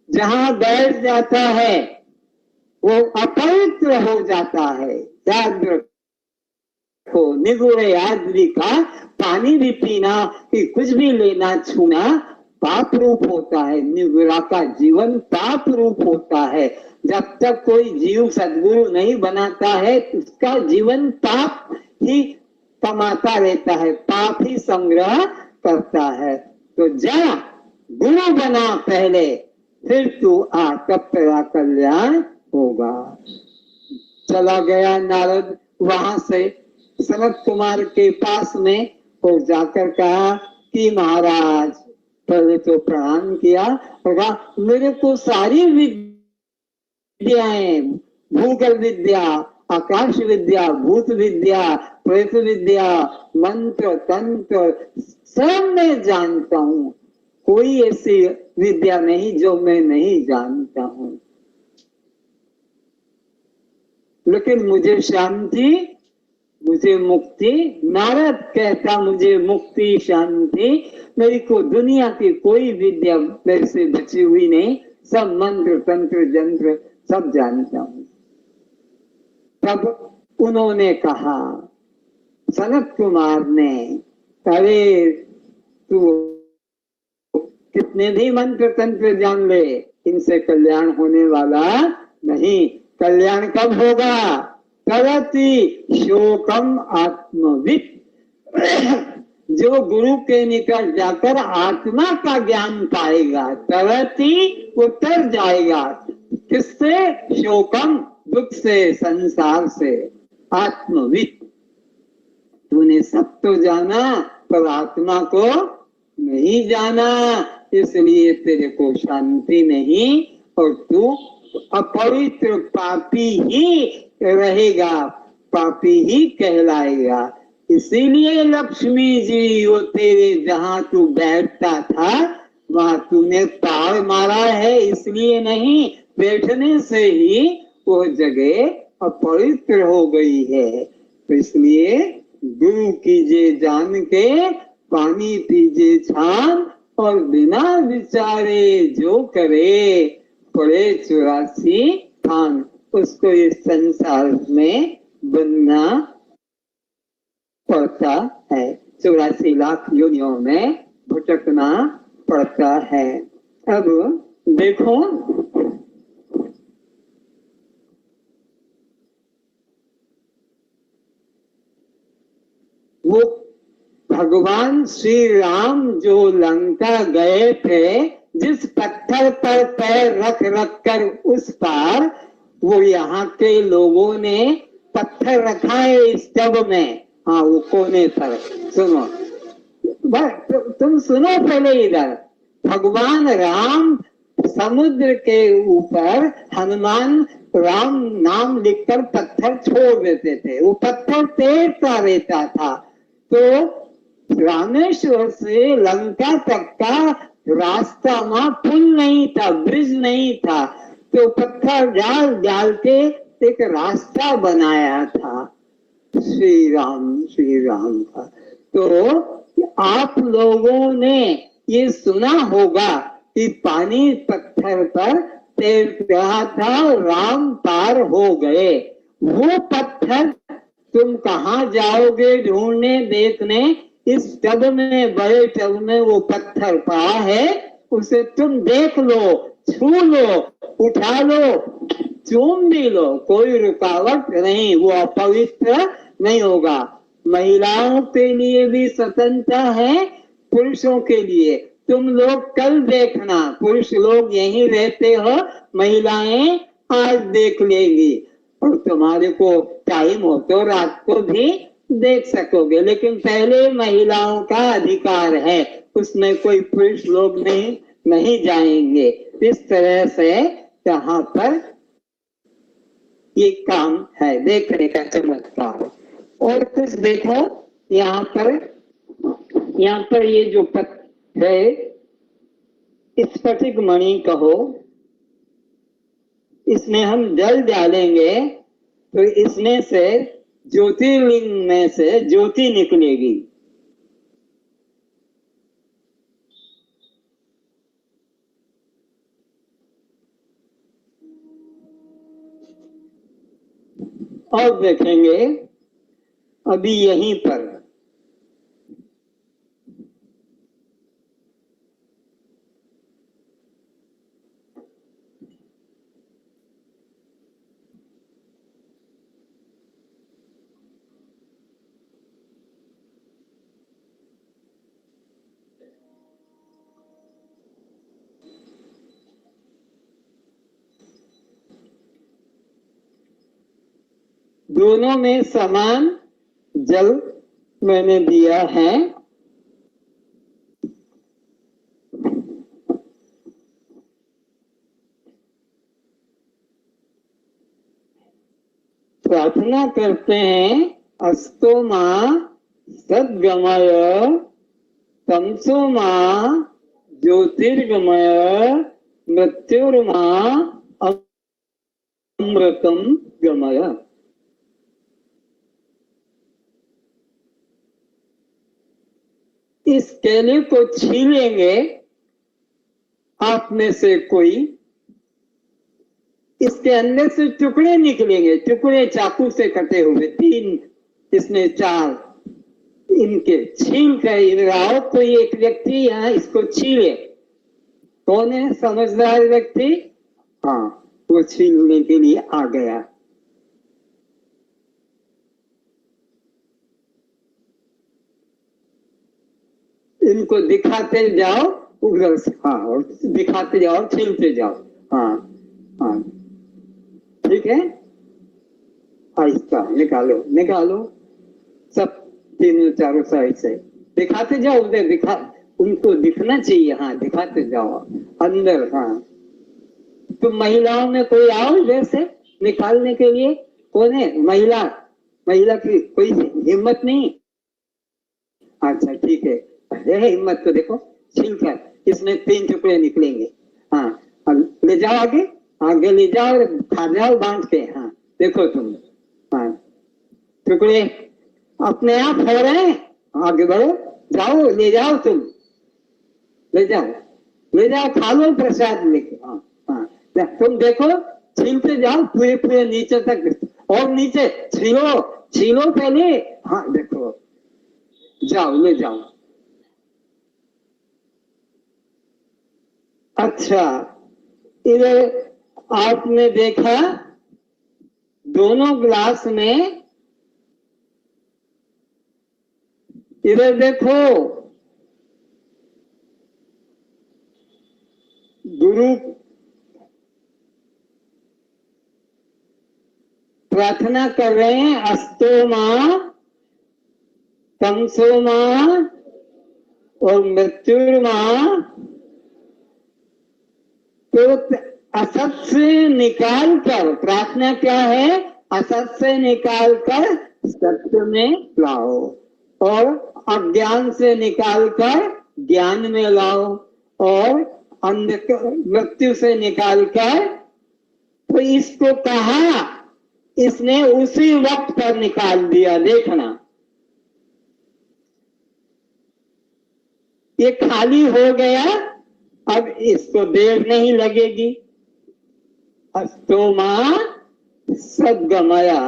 जहां बैठ जाता है, वो अपवित्र हो जाता है। याद रखो, निगुरे आदमी का पानी भी पीना, कि कुछ भी लेना छूना पाप रूप होता है। निगुरा का जीवन पाप रूप होता है। जब तक कोई जीव सद्गुरु नहीं बनाता है उसका जीवन पाप ही कमाता रहता है, पाप ही संग्रह करता है। तो जा गुरु बना पहले, फिर तू आ, तब तेरा कल्याण होगा। चला गया नारद वहां से सनत कुमार के पास में, और जाकर कहा कि महाराज, पहले तो प्रणाम किया और कहा मेरे को सारी विद्याएं, भूगल विद्या, आकाश विद्या, भूत विद्या, प्रेत विद्या, मंत्र तंत्र सब मैं जानता हूं, कोई ऐसी विद्या नहीं जो मैं नहीं जानता हूं, लेकिन मुझे शांति, मुझे मुक्ति, नारद कहता मुझे मुक्ति शांति, मेरी को दुनिया की कोई विद्या मेरे से बची हुई नहीं, सब मंत्र तंत्र जंत्र सब जानता हूं। तब उन्होंने कहा, सनत कुमार ने, अरे तू कितने भी मंत्र तंत्र जान ले, इनसे कल्याण होने वाला नहीं। कल्याण कब होगा? तरति शोकम आत्मविद, जो गुरु के निकट जाकर आत्मा का ज्ञान पाएगा, तरति वो तर जाएगा, किससे? शोकम, दुख से, संसार से। आत्मविद, तूने सब तो जाना पर आत्मा को नहीं जाना, इसलिए तेरे को शांति नहीं, और तू अपवित्र पापी ही रहेगा, पापी ही कहलाएगा। इसीलिए लक्ष्मी जी वो तेरे जहां तू बैठता था वहां तूने ताड़ मारा है, इसलिए नहीं, बैठने से ही वो जगह अपवित्र हो गई है। तो इसलिए गुरु कीजिए जान के, पानी पीजिए छान, और बिना विचारे जो करे, पड़े 84 खान, उसको इस संसार में बनना पड़ता है, 84 लाख योनियों में भटकना पड़ता है। अब देखो, वो भगवान श्री राम जो लंका गए थे, जिस पत्थर पर पैर रख रख कर उस पार, वो यहाँ के लोगों ने पत्थर रखा है इस टब में, हाँ वो कोने पर। सुनो, तुम सुनो पहले इधर, भगवान राम समुद्र के ऊपर, हनुमान राम नाम लिखकर पत्थर छोड़ देते थे, वो पत्थर तैरता रहता था। तो रामेश्वर से लंका तक का रास्ता वहां पुल नहीं था, ब्रिज नहीं था, तो पत्थर डाल डाल के एक रास्ता बनाया था श्री राम का। तो आप लोगों ने ये सुना होगा कि पानी पत्थर पर तैर रहा था, राम पार हो गए। वो पत्थर तुम कहाँ जाओगे ढूंढने देखने? इस टब में, बड़े टब में वो पत्थर पड़ा है, उसे तुम देख लो, छू लो, उठा लो, चूम भी लो, कोई रुकावट नहीं, वो अपवित्र नहीं होगा। महिलाओं के लिए भी स्वतंत्रता है, पुरुषों के लिए। तुम लोग कल देखना, पुरुष लोग यहीं रहते हो, महिलाएं आज देख लेंगी, और तुम्हारे को टाइम हो तो रात को भी देख सकोगे, लेकिन पहले महिलाओं का अधिकार है, उसमें कोई पुरुष लोग नहीं जाएंगे। इस तरह से यहाँ पर ये काम है, देखने का चमत्कार। और कुछ देखो, यहाँ पर ये जो पत्थर है, स्फटिक मणि कहो, इसमें हम जल डालेंगे तो इसमें से ज्योतिर्लिंग में से ज्योति निकलेगी। और देखेंगे अभी यहीं पर दोनों में समान जल मैंने दिया है। प्रार्थना करते हैं अस्तो मां सद्गमय तमसो मां ज्योतिर्गमय मृत्युर्मां अमृतम गमय। इस केले को छीलेंगे आप में से कोई, इसके अंदर से टुकड़े निकलेंगे, टुकड़े चाकू से कटे हुए 3 इसमें 4, इनके छील कर आओ। कोई एक व्यक्ति यहाँ इसको छीले, कौन है समझदार व्यक्ति? हाँ, वो छीलने के लिए आ गया। इनको दिखाते जाओ उधर से, हाँ, और दिखाते जाओ, छीलते जाओ। हाँ हाँ, ठीक है, आहिस्ता निकालो निकालो, सब 3 4 साइड से दिखाते जाओ, उधर दिखा, उनको दिखना चाहिए। हाँ, दिखाते जाओ अंदर। हाँ, तो महिलाओं में कोई आओ इधर से निकालने के लिए। कौन है महिला? महिला की कोई हिम्मत नहीं? अच्छा ठीक है, हिम्मत तो देखो, छिलकर इसमें 3 टुकड़े निकलेंगे। हाँ, ले जाओ आगे, आगे ले जाओ, खा जाओ बांध के। हाँ, देखो तुम, हाँ, टुकड़े अपने आप हो रहे हैं। आगे बढ़ो, जाओ, ले जाओ, तुम ले जाओ, ले जाओ, खा लो प्रसाद लेके। हाँ हाँ, तुम देखो, छीलते जाओ पूरे पूरे नीचे तक, और नीचे छीलो, छीलो पहले। हाँ देखो, जाओ, ले जाओ। अच्छा, इधर आपने देखा दोनों ग्लास में, इधर देखो, गुरु प्रार्थना कर रहे हैं अस्तो मां तमसो मां और मृत्युर्मां। तो असत से निकाल कर, प्रार्थना क्या है? असत से निकाल कर सत्य में लाओ, और अज्ञान से निकाल कर ज्ञान में लाओ, और मृत्यु से निकाल कर। तो इसको कहा, इसने उसी वक्त पर निकाल दिया। देखना, ये खाली हो गया, अब इसको देर नहीं लगेगी। अस्तो मां सद्गमया,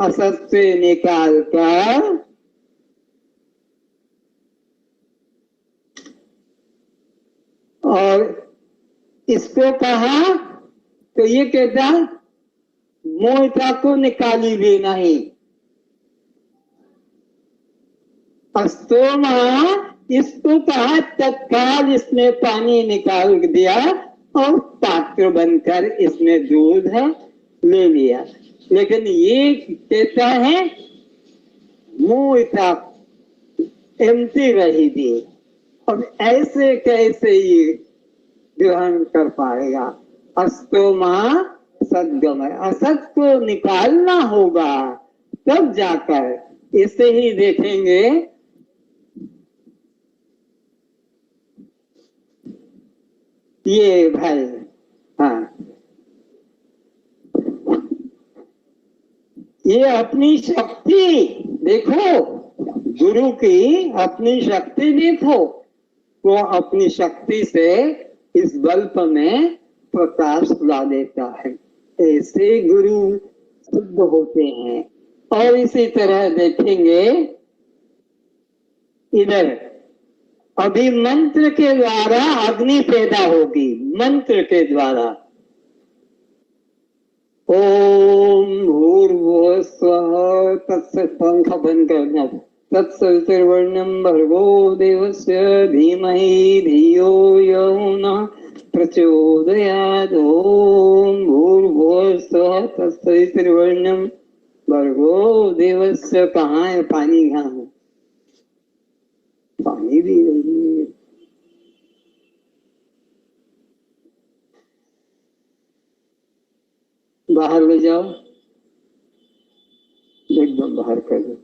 असत से निकाल कर और इसको कहा, तो ये कहता मोटा को निकाली भी नहीं। अस्तोमा, इसको कहा, तत्काल इसने पानी निकाल दिया और पात्र बनकर इसमें दूध है ले लिया। लेकिन ये कहता है मोटा एम्प्टी रही थी। अब ऐसे कैसे ये ग्रहण कर पाएगा? अस्तोमा सद्गमय, असत को निकालना होगा, तब जाकर। इसे ही देखेंगे, ये भाई, हाँ, ये अपनी शक्ति देखो, गुरु की अपनी शक्ति देखो। वो अपनी शक्ति से इस बल्ब में प्रकाश ला देता है। ऐसे गुरु सिद्ध होते हैं। और इसी तरह देखेंगे इधर, अभी मंत्र के द्वारा अग्नि पैदा होगी, मंत्र के द्वारा। ओम भूर्भुवः स्वः तत्सत्, पंख बंद करना, तत्सवितुर्वरेण्यं भर्गो देवस्य धीमहि धियो यो नः प्रचोदयात्। ओम भूर्भुवः स्वः तत्सवितुर्वरेण्यं भर्गो देवस्य कहाँ है पानी, कहाँ है पानी भी नहीं है। बाहर ले जाओ, एकदम बाहर कर दो।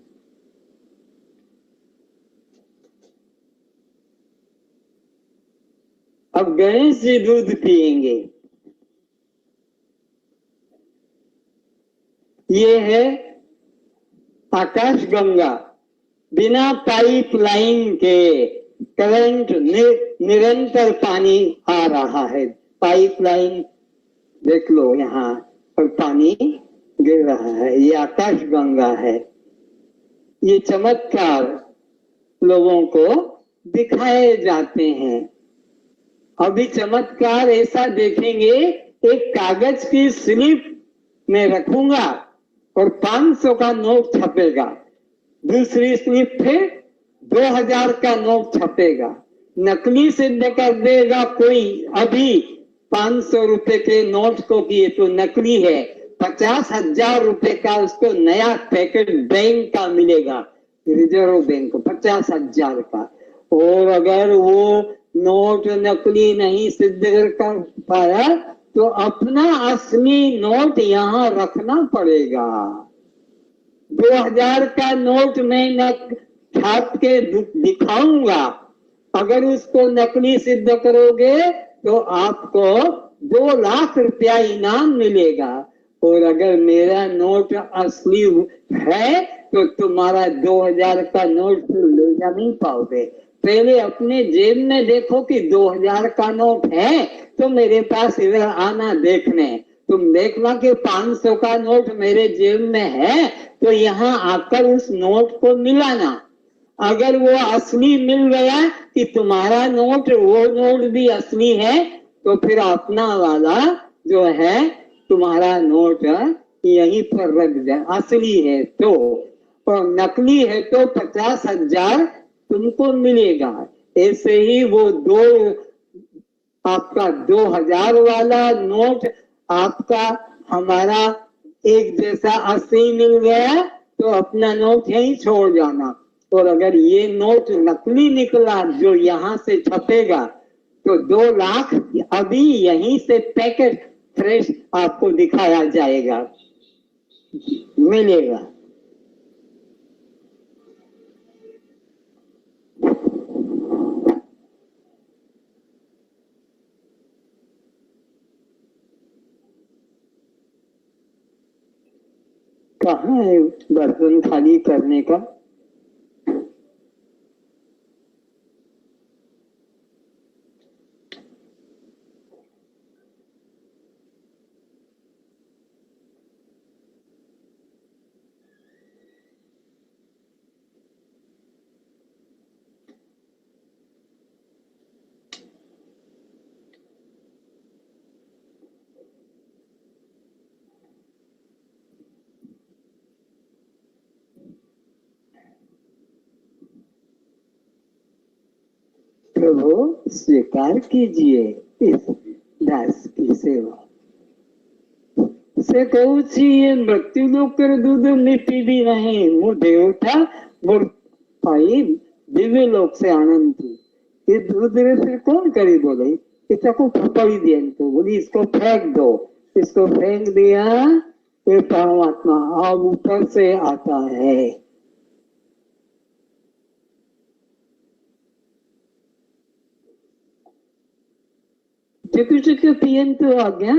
अब गणेश जी दूध पिएंगे। ये है आकाश गंगा, बिना पाइपलाइन के करंट निरंतर पानी आ रहा है। पाइपलाइन देख लो यहाँ पर पानी गिर रहा है, ये आकाश गंगा है। ये चमत्कार लोगों को दिखाए जाते हैं। अभी चमत्कार ऐसा देखेंगे, एक कागज की स्लिप में रखूंगा और 500 का नोट छपेगा, दूसरी स्लिप पे 2000 का नोट छपेगा। नकली सिद्ध कर देगा कोई अभी 500 रुपए के नोट को कि ये तो नकली है। 50,000 रुपए का उसको नया पैकेट बैंक का मिलेगा, रिजर्व बैंक, 50,000 का। और अगर वो नोट नकली नहीं सिद्ध कर पाया तो अपना असली नोट यहाँ रखना पड़ेगा। 2000 का नोट मैं छाप के दिखाऊंगा, अगर उसको नकली सिद्ध करोगे तो आपको 2 लाख रुपया इनाम मिलेगा। और अगर मेरा नोट असली है तो तुम्हारा 2000 का नोट ले जा नहीं पाओगे। पहले अपने जेब में देखो कि 2000 का नोट है तो मेरे पास इधर आना देखने। तुम देखना कि 500 का नोट मेरे जेब में है तो यहाँ आकर उस नोट को मिलाना। अगर वो असली मिल गया कि तुम्हारा नोट वो नोट भी असली है तो फिर अपना वाला जो है तुम्हारा नोट यहीं पर रख जाए, असली है तो। और नकली है तो 50,000 तुमको मिलेगा। ऐसे ही वो आपका 2000 वाला नोट आपका हमारा एक जैसा असली मिल गया तो अपना नोट यहीं छोड़ जाना। और अगर ये नोट नकली निकला जो यहाँ से छपेगा तो 2 लाख अभी यहीं से पैकेट फ्रेश आपको दिखाया जाएगा, मिलेगा। कहाँ है बर्तन खाली करने का? प्रभु स्वीकार कीजिए इस दास की सेवा। से कहूँ ये मृत्यु लोक कर दूध में पीबी नहीं, वो देवता वो भाई दिव्य लोक से आनंद थी। ये दूध रे फिर कौन करी बोले, इसको फपड़ी दिया, तो बोली इसको फेंक दो। इसको फेंक दिया, ये परमात्मा अब ऊपर से आता है। चिकु पियंतु आज्ञा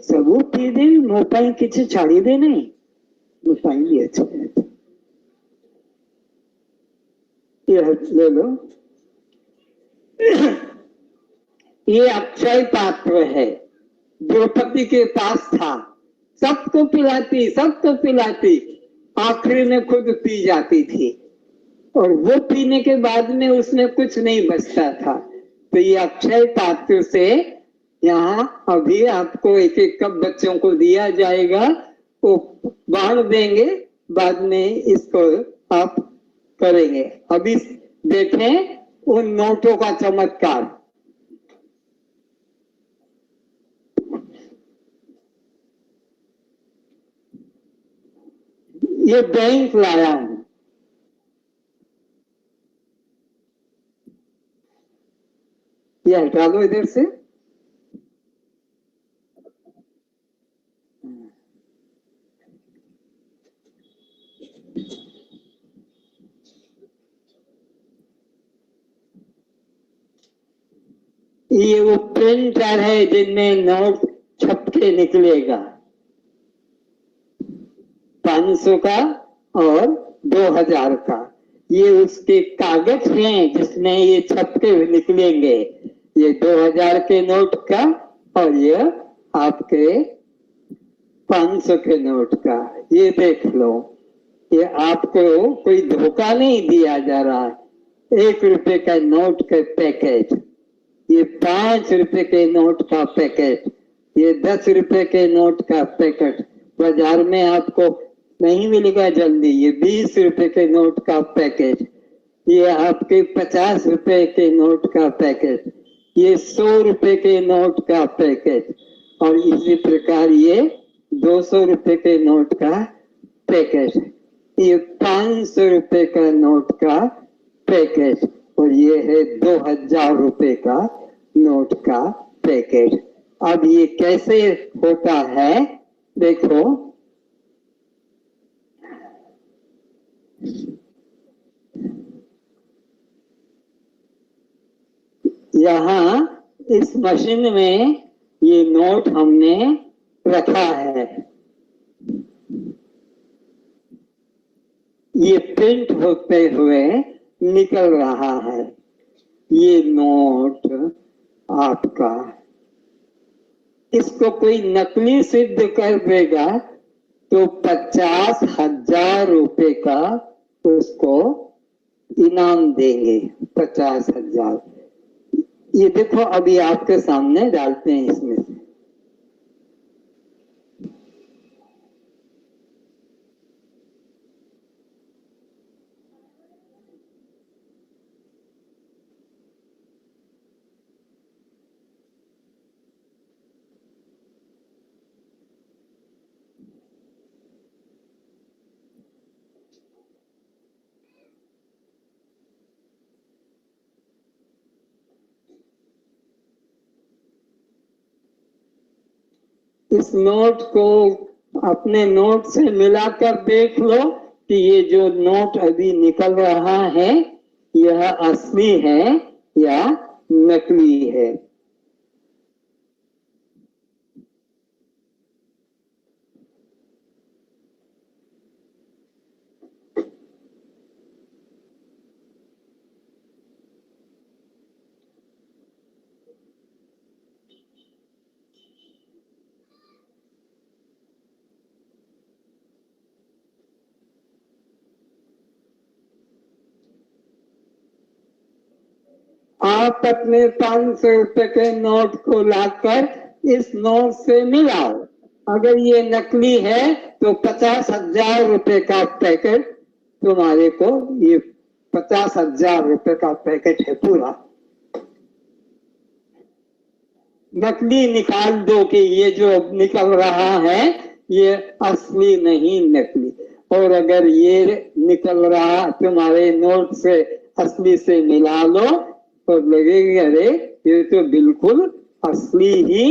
सबू पी दे, मो पाई किसी छाड़ी दे नहीं, मो पाई भी अच्छे ये ले लो। ये अक्षय पात्र है, द्रौपदी के पास था, सबको पिलाती, आखिरी में खुद पी जाती थी और वो पीने के बाद में उसमें कुछ नहीं बचता था। तो ये अक्षय पात्र से यहाँ अभी आपको एक एक कप बच्चों को दिया जाएगा, वो बांट देंगे, बाद में इसको आप करेंगे। अभी देखें उन नोटों का चमत्कार। ये बैंक लाया हूं। ये हटा दो इधर से। ये वो प्रिंटर है जिनमें नोट छप के निकलेगा, 500 का और 2000 का। ये उसके कागज हैं जिसमें ये छप के निकलेंगे, ये 2000 के नोट का और ये आपके 500 के नोट का। ये देख लो, ये आपको कोई धोखा नहीं दिया जा रहा है। 1 रुपए का नोट का पैकेट, ये 5 रुपए के नोट का पैकेट, ये 10 रुपए के नोट का पैकेट बाजार में आपको नहीं मिलेगा जल्दी। ये 20 रुपए के नोट का पैकेट, ये आपके 50 रुपए के नोट का पैकेट, ये 100 रुपए के नोट का पैकेट और इसी प्रकार ये 200 रुपए के नोट का पैकेट, ये 500 रुपए का नोट का पैकेट और ये है 2000 रुपए का नोट का पैकेट। अब ये कैसे होता है देखो, यहां इस मशीन में ये नोट हमने रखा है, ये प्रिंट होते हुए निकल रहा है। ये नोट आपका, इसको कोई नकली सिद्ध कर देगा तो 50,000 रुपए का उसको इनाम देंगे। 50,000। ये देखो अभी आपके सामने डालते हैं इसमें से। इस नोट को अपने नोट से मिलाकर देख लो कि ये जो नोट अभी निकल रहा है यह असली है या नकली है। आप अपने 500 रुपए के नोट को लाकर इस नोट से मिलाओ। अगर ये नकली है तो 50,000 रुपए का पैकेट तुम्हारे को, ये 50,000 रुपए का पैकेट है पूरा। नकली निकाल दो कि ये जो निकल रहा है ये असली नहीं नकली। और अगर ये निकल रहा तुम्हारे नोट से असली से मिला लो तो लगेगा अरे ये तो बिल्कुल असली ही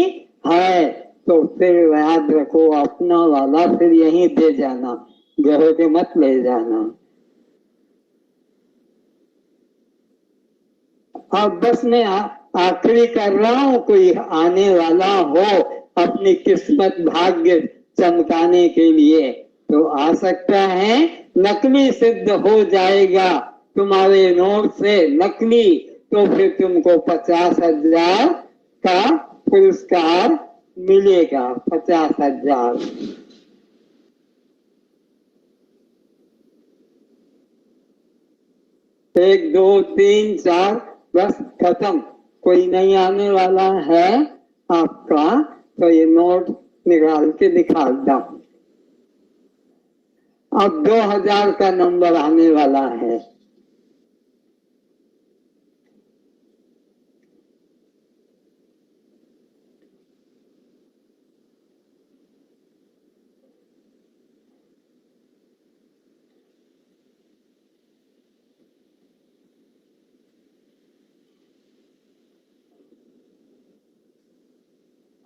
है। तो फिर याद रखो अपना वाला फिर यहीं दे जाना, घर के मत ले जाना। अब बस मैं आखिरी कर रहा हूं, कोई आने वाला हो अपनी किस्मत भाग्य चमकाने के लिए तो आ सकता है, नकली सिद्ध हो जाएगा तुम्हारे नोट से नकली, तो फिर तुमको 50,000 का पुरस्कार मिलेगा। 50,000। 1 2 3 4 बस खत्म। कोई नहीं आने वाला है आपका तो ये नोट निकाल के दिखा दो। अब 2000 का नंबर आने वाला है।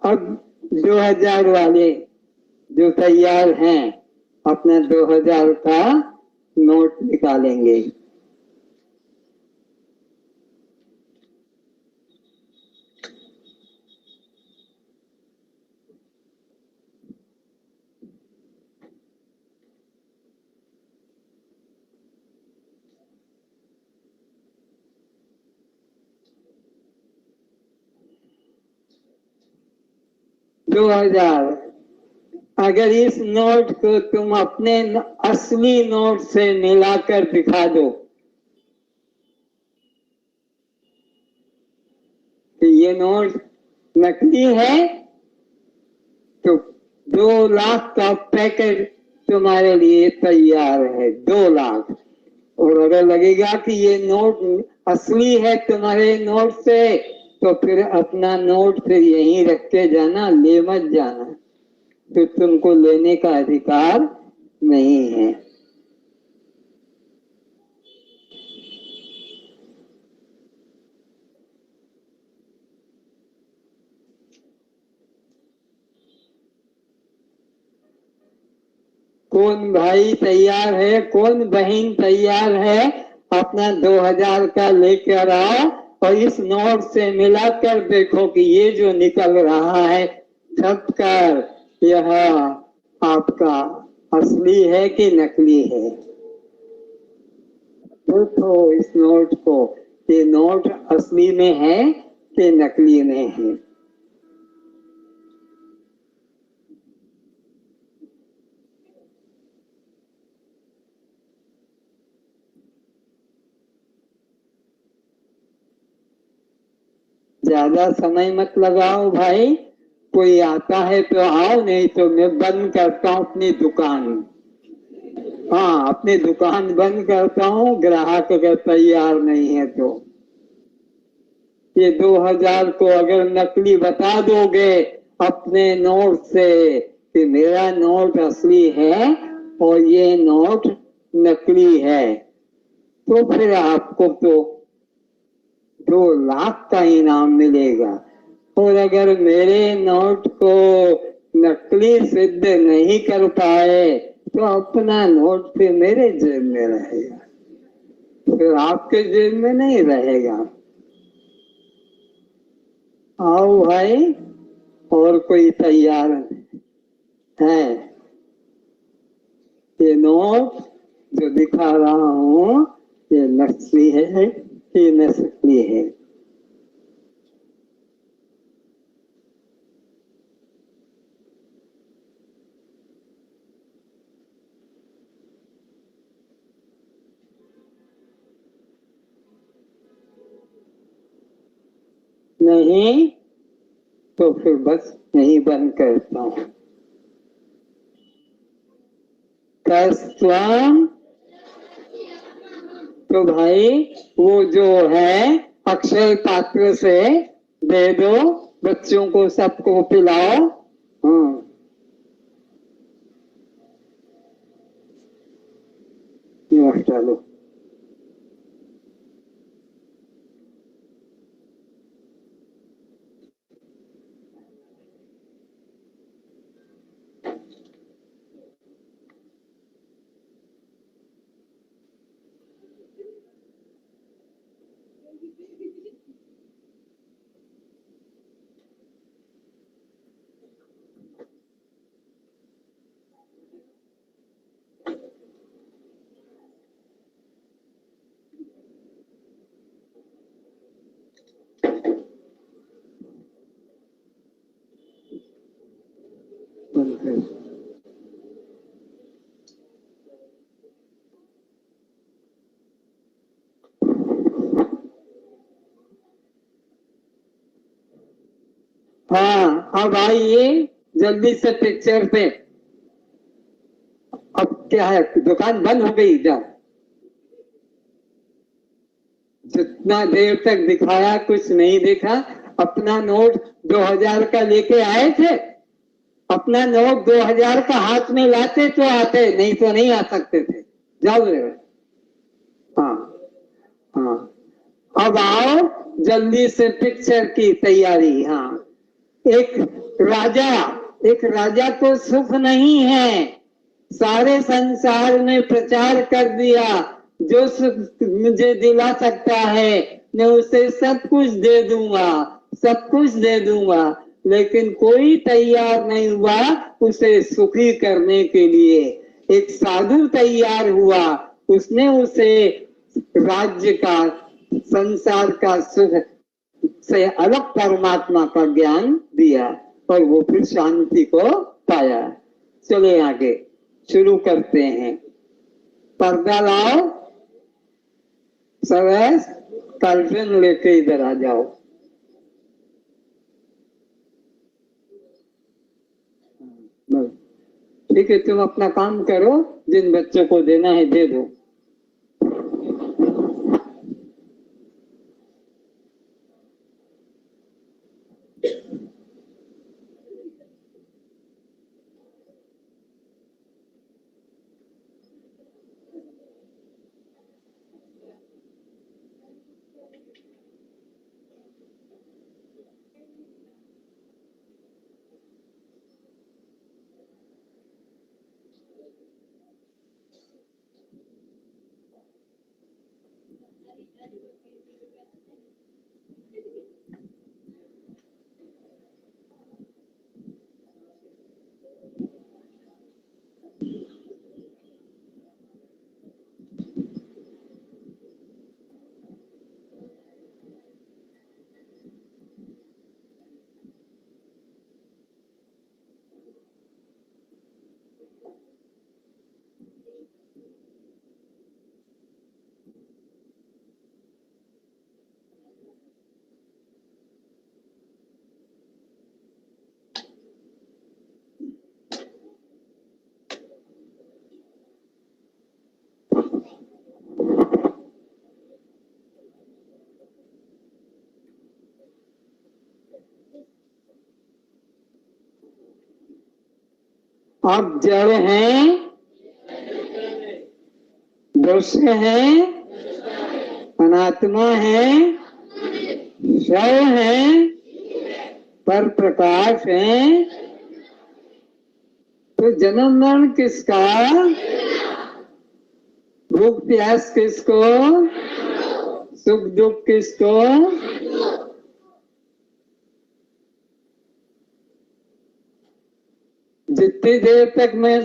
अब 2000 वाले जो तैयार हैं अपना 2000 का नोट निकालेंगे। दो 2000। अगर इस नोट को तुम अपने असली नोट से मिलाकर दिखा दो कि ये नोट नकली है, तो 2 लाख का पैकेज तुम्हारे लिए तैयार है। 2 लाख। और अगर लगेगा कि ये नोट असली है तुम्हारे नोट से, तो फिर अपना नोट फिर यहीं रख के जाना, ले मत जाना, तो तुमको लेने का अधिकार नहीं है। कौन भाई तैयार है, कौन बहन तैयार है? अपना 2000 का लेकर आओ और इस नोट से मिलाकर देखो कि ये जो निकल रहा है छप कर, यह आपका असली है कि नकली है। देखो इस नोट को, ये नोट असली में है कि नकली में है। ज्यादा समय मत लगाओ भाई, कोई आता है तो आओ, नहीं तो मैं बंद करता हूँ अपनी दुकान। हाँ, अपनी दुकान बंद करता हूँ, ग्राहक अगर तैयार नहीं है तो। ये 2000 को अगर नकली बता दोगे अपने नोट से कि मेरा नोट असली है और ये नोट नकली है, तो फिर आपको तो 2 लाख का इनाम मिलेगा। और अगर मेरे नोट को नकली सिद्ध नहीं कर पाए तो अपना नोट फिर मेरे जेब में रहेगा, फिर आपके जेब में नहीं रहेगा। आओ भाई, और कोई तैयार है? ये नोट जो दिखा रहा हूं ये नकली है कि नकली है? नहीं तो फिर बस यही बंद करता हूं। कस्त्वम, तो भाई वो जो है अक्षय पात्र से दे दो, बच्चों को सबको पिलाओ। हाँ, चलो। हाँ, अब आइए जल्दी से पिक्चर पे। अब क्या है, दुकान बंद हो गई? जाओ, जितना देर तक दिखाया कुछ नहीं देखा। अपना नोट 2000 का लेके आए थे, अपना नोट 2000 का हाथ में लाते तो आते, नहीं तो नहीं आ सकते थे। जाओ रे। हाँ हाँ, अब आओ जल्दी से पिक्चर की तैयारी। हाँ, एक राजा, एक राजा को सुख नहीं है, सारे संसार में प्रचार कर दिया जो सुख मुझे दिला सकता है मैं उसे सब कुछ दे दूंगा, सब कुछ दे दूंगा, लेकिन कोई तैयार नहीं हुआ उसे सुखी करने के लिए। एक साधु तैयार हुआ, उसने उसे राज्य का, संसार का सुख से अलग परमात्मा का ज्ञान दिया और वो फिर शांति को पाया। चले आगे शुरू करते हैं। पर्दा लाओ, सरस कर्टन लेके इधर आ जाओ। ठीक है, तुम अपना काम करो, जिन बच्चों को देना है दे दो। आप जड़ हैं, दृश्य हैं, अनात्मा है, शव है, पर प्रकाश है, तो जन्म मरण किसका, भूख प्यास किसको, सुख दुख किसको। जितनी देर तक मैं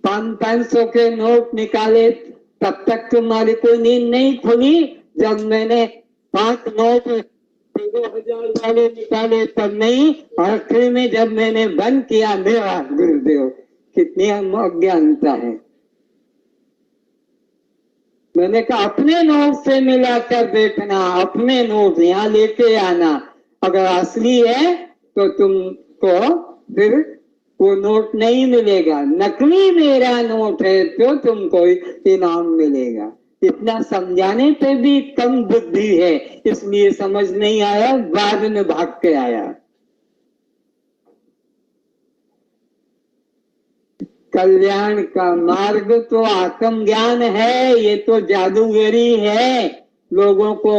500 के नोट निकाले तब तक तुम्हारी कोई नींद नहीं खुली। जब मैंने 5 नोट 2000 वाले निकाले तब नहीं, आखिर में जब मैंने बंद किया, मेरा गुरुदेव कितनी अज्ञानता है। मैंने कहा अपने नोट से मिलाकर देखना, अपने नोट यहाँ लेके आना, अगर असली है तो तुमको फिर वो नोट नहीं मिलेगा, नकली मेरा नोट है तो तुमको इनाम मिलेगा। इतना समझाने पे भी कम बुद्धि है, इसलिए समझ नहीं आया, बाद में भाग के आया। कल्याण का मार्ग तो आत्मज्ञान है, ये तो जादूगरी है, लोगों को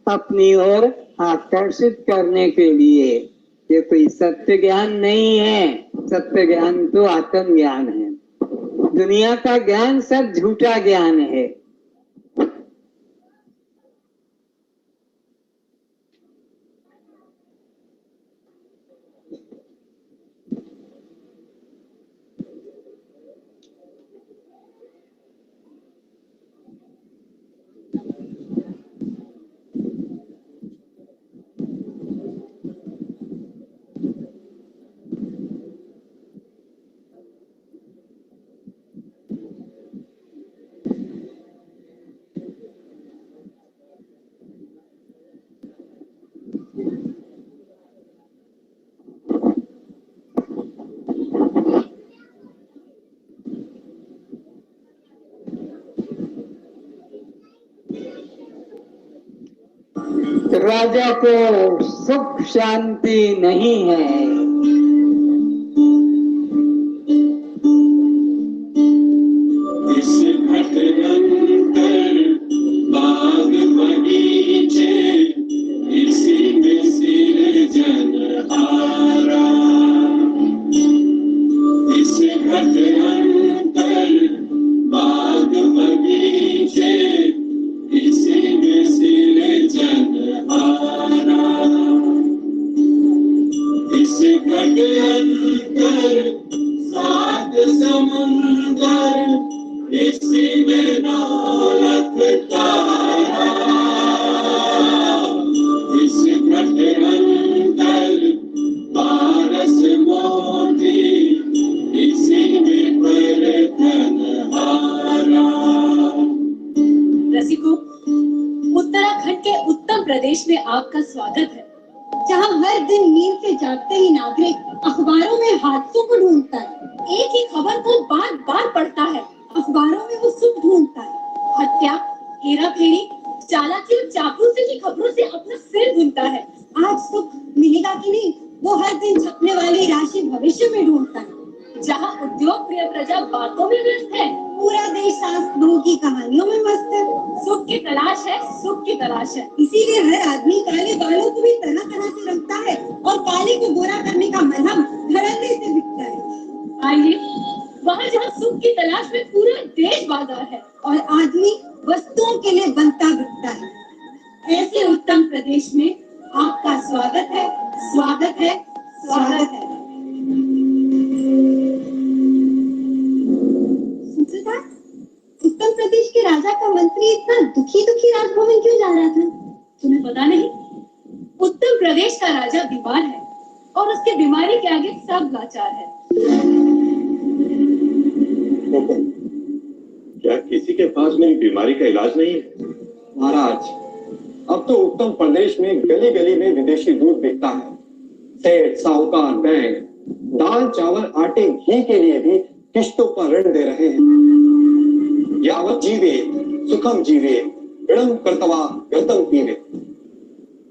अपनी ओर आकर्षित करने के लिए। ये कोई सत्य ज्ञान नहीं है, सत्य ज्ञान तो आत्मज्ञान है। दुनिया का ज्ञान सब झूठा ज्ञान है। राजा को सुख शांति नहीं है। इस घटनंतर बाग बगीचे, इसी में सिर जनहारा। सात समुंदर इसी में रखता इस घट अंतर पारस मोती इसी में बरतन हारा। रसिको, उत्तराखंड के उत्तम प्रदेश में आपका स्वागत है, जहाँ हर दिन नींद से जागते ही नागरिक अखबारों में हादसों को ढूंढता है। एक ही खबर को बार बार पढ़ता है। अखबारों में वो सुख ढूंढता है। हत्या, हेराफेरी, चालाकी और चापलूसी की खबरों से अपना सिर धुनता है। आज सुख मिलेगा कि नहीं, वो हर दिन छपने वाली राशि भविष्य में ढूंढता है। जहाँ उद्योग प्रिय प्रजा बातों में व्यस्त है, पूरा देश सांसों की कहानियों में मस्त है। सुख की तलाश है, सुख की तलाश है। इसीलिए हर आदमी काले बालों को भी तरह तरह से रखता है और काले को गोरा करने का मलहम धड़ल्ले से बिकता है। आइए, वहाँ जहाँ सुख की तलाश में पूरा देश बाजार है और आदमी वस्तुओं के लिए बनता बिकता है। ऐसे उत्तम प्रदेश में आपका स्वागत है, स्वागत है, स्वागत है। उत्तर प्रदेश के राजा का मंत्री इतना दुखी दुखी राजभवन क्यों जा रहा था? तुम्हें पता नहीं? उत्तर प्रदेश का राजा बीमार है और उसकी बीमारी के आगे सब लाचार है। क्या किसी के पास मेरी बीमारी का इलाज नहीं है? महाराज, अब तो उत्तर प्रदेश में गली गली में विदेशी दूध बिकता है। सेठ, साहूकार, बैंक दाल चावल आटे घी के लिए भी किश्तों पर ऋण दे रहे हैं। यावत जीवे सुखम जीवे ऋणम कर्तवा गतम पीवे।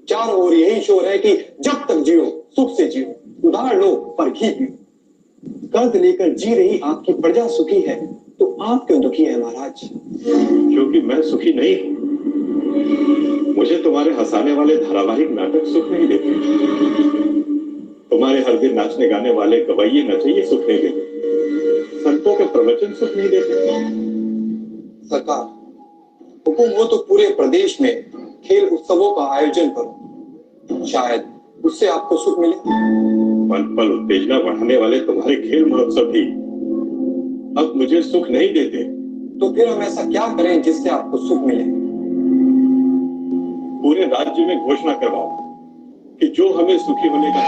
चारों ओर यही शोर है कि जब तक जियो सुख से जियो, उधार लो पर घी पियो। कर्ज लेकर जी रही आपकी प्रजा सुखी है तो आप क्यों दुखी है महाराज? क्योंकि मैं सुखी नहीं हूं। मुझे तुम्हारे हंसाने वाले धारावाहिक नाटक सुख नहीं देते। तुम्हारे हर दिन नाचने गाने वाले गवैये नचैये सुख नहीं देते। संतों के प्रवचन सुख नहीं देते। सरकार, हुकुम हो तो पूरे प्रदेश में खेल उत्सवों का आयोजन करो, शायद उससे आपको सुख मिले। पल पल उत्तेजना बढ़ाने वाले तुम्हारे खेल महोत्सव भी अब मुझे सुख नहीं देते। तो फिर हम ऐसा क्या करें जिससे आपको सुख मिले? पूरे राज्य में घोषणा करवाओ कि जो हमें सुखी होने का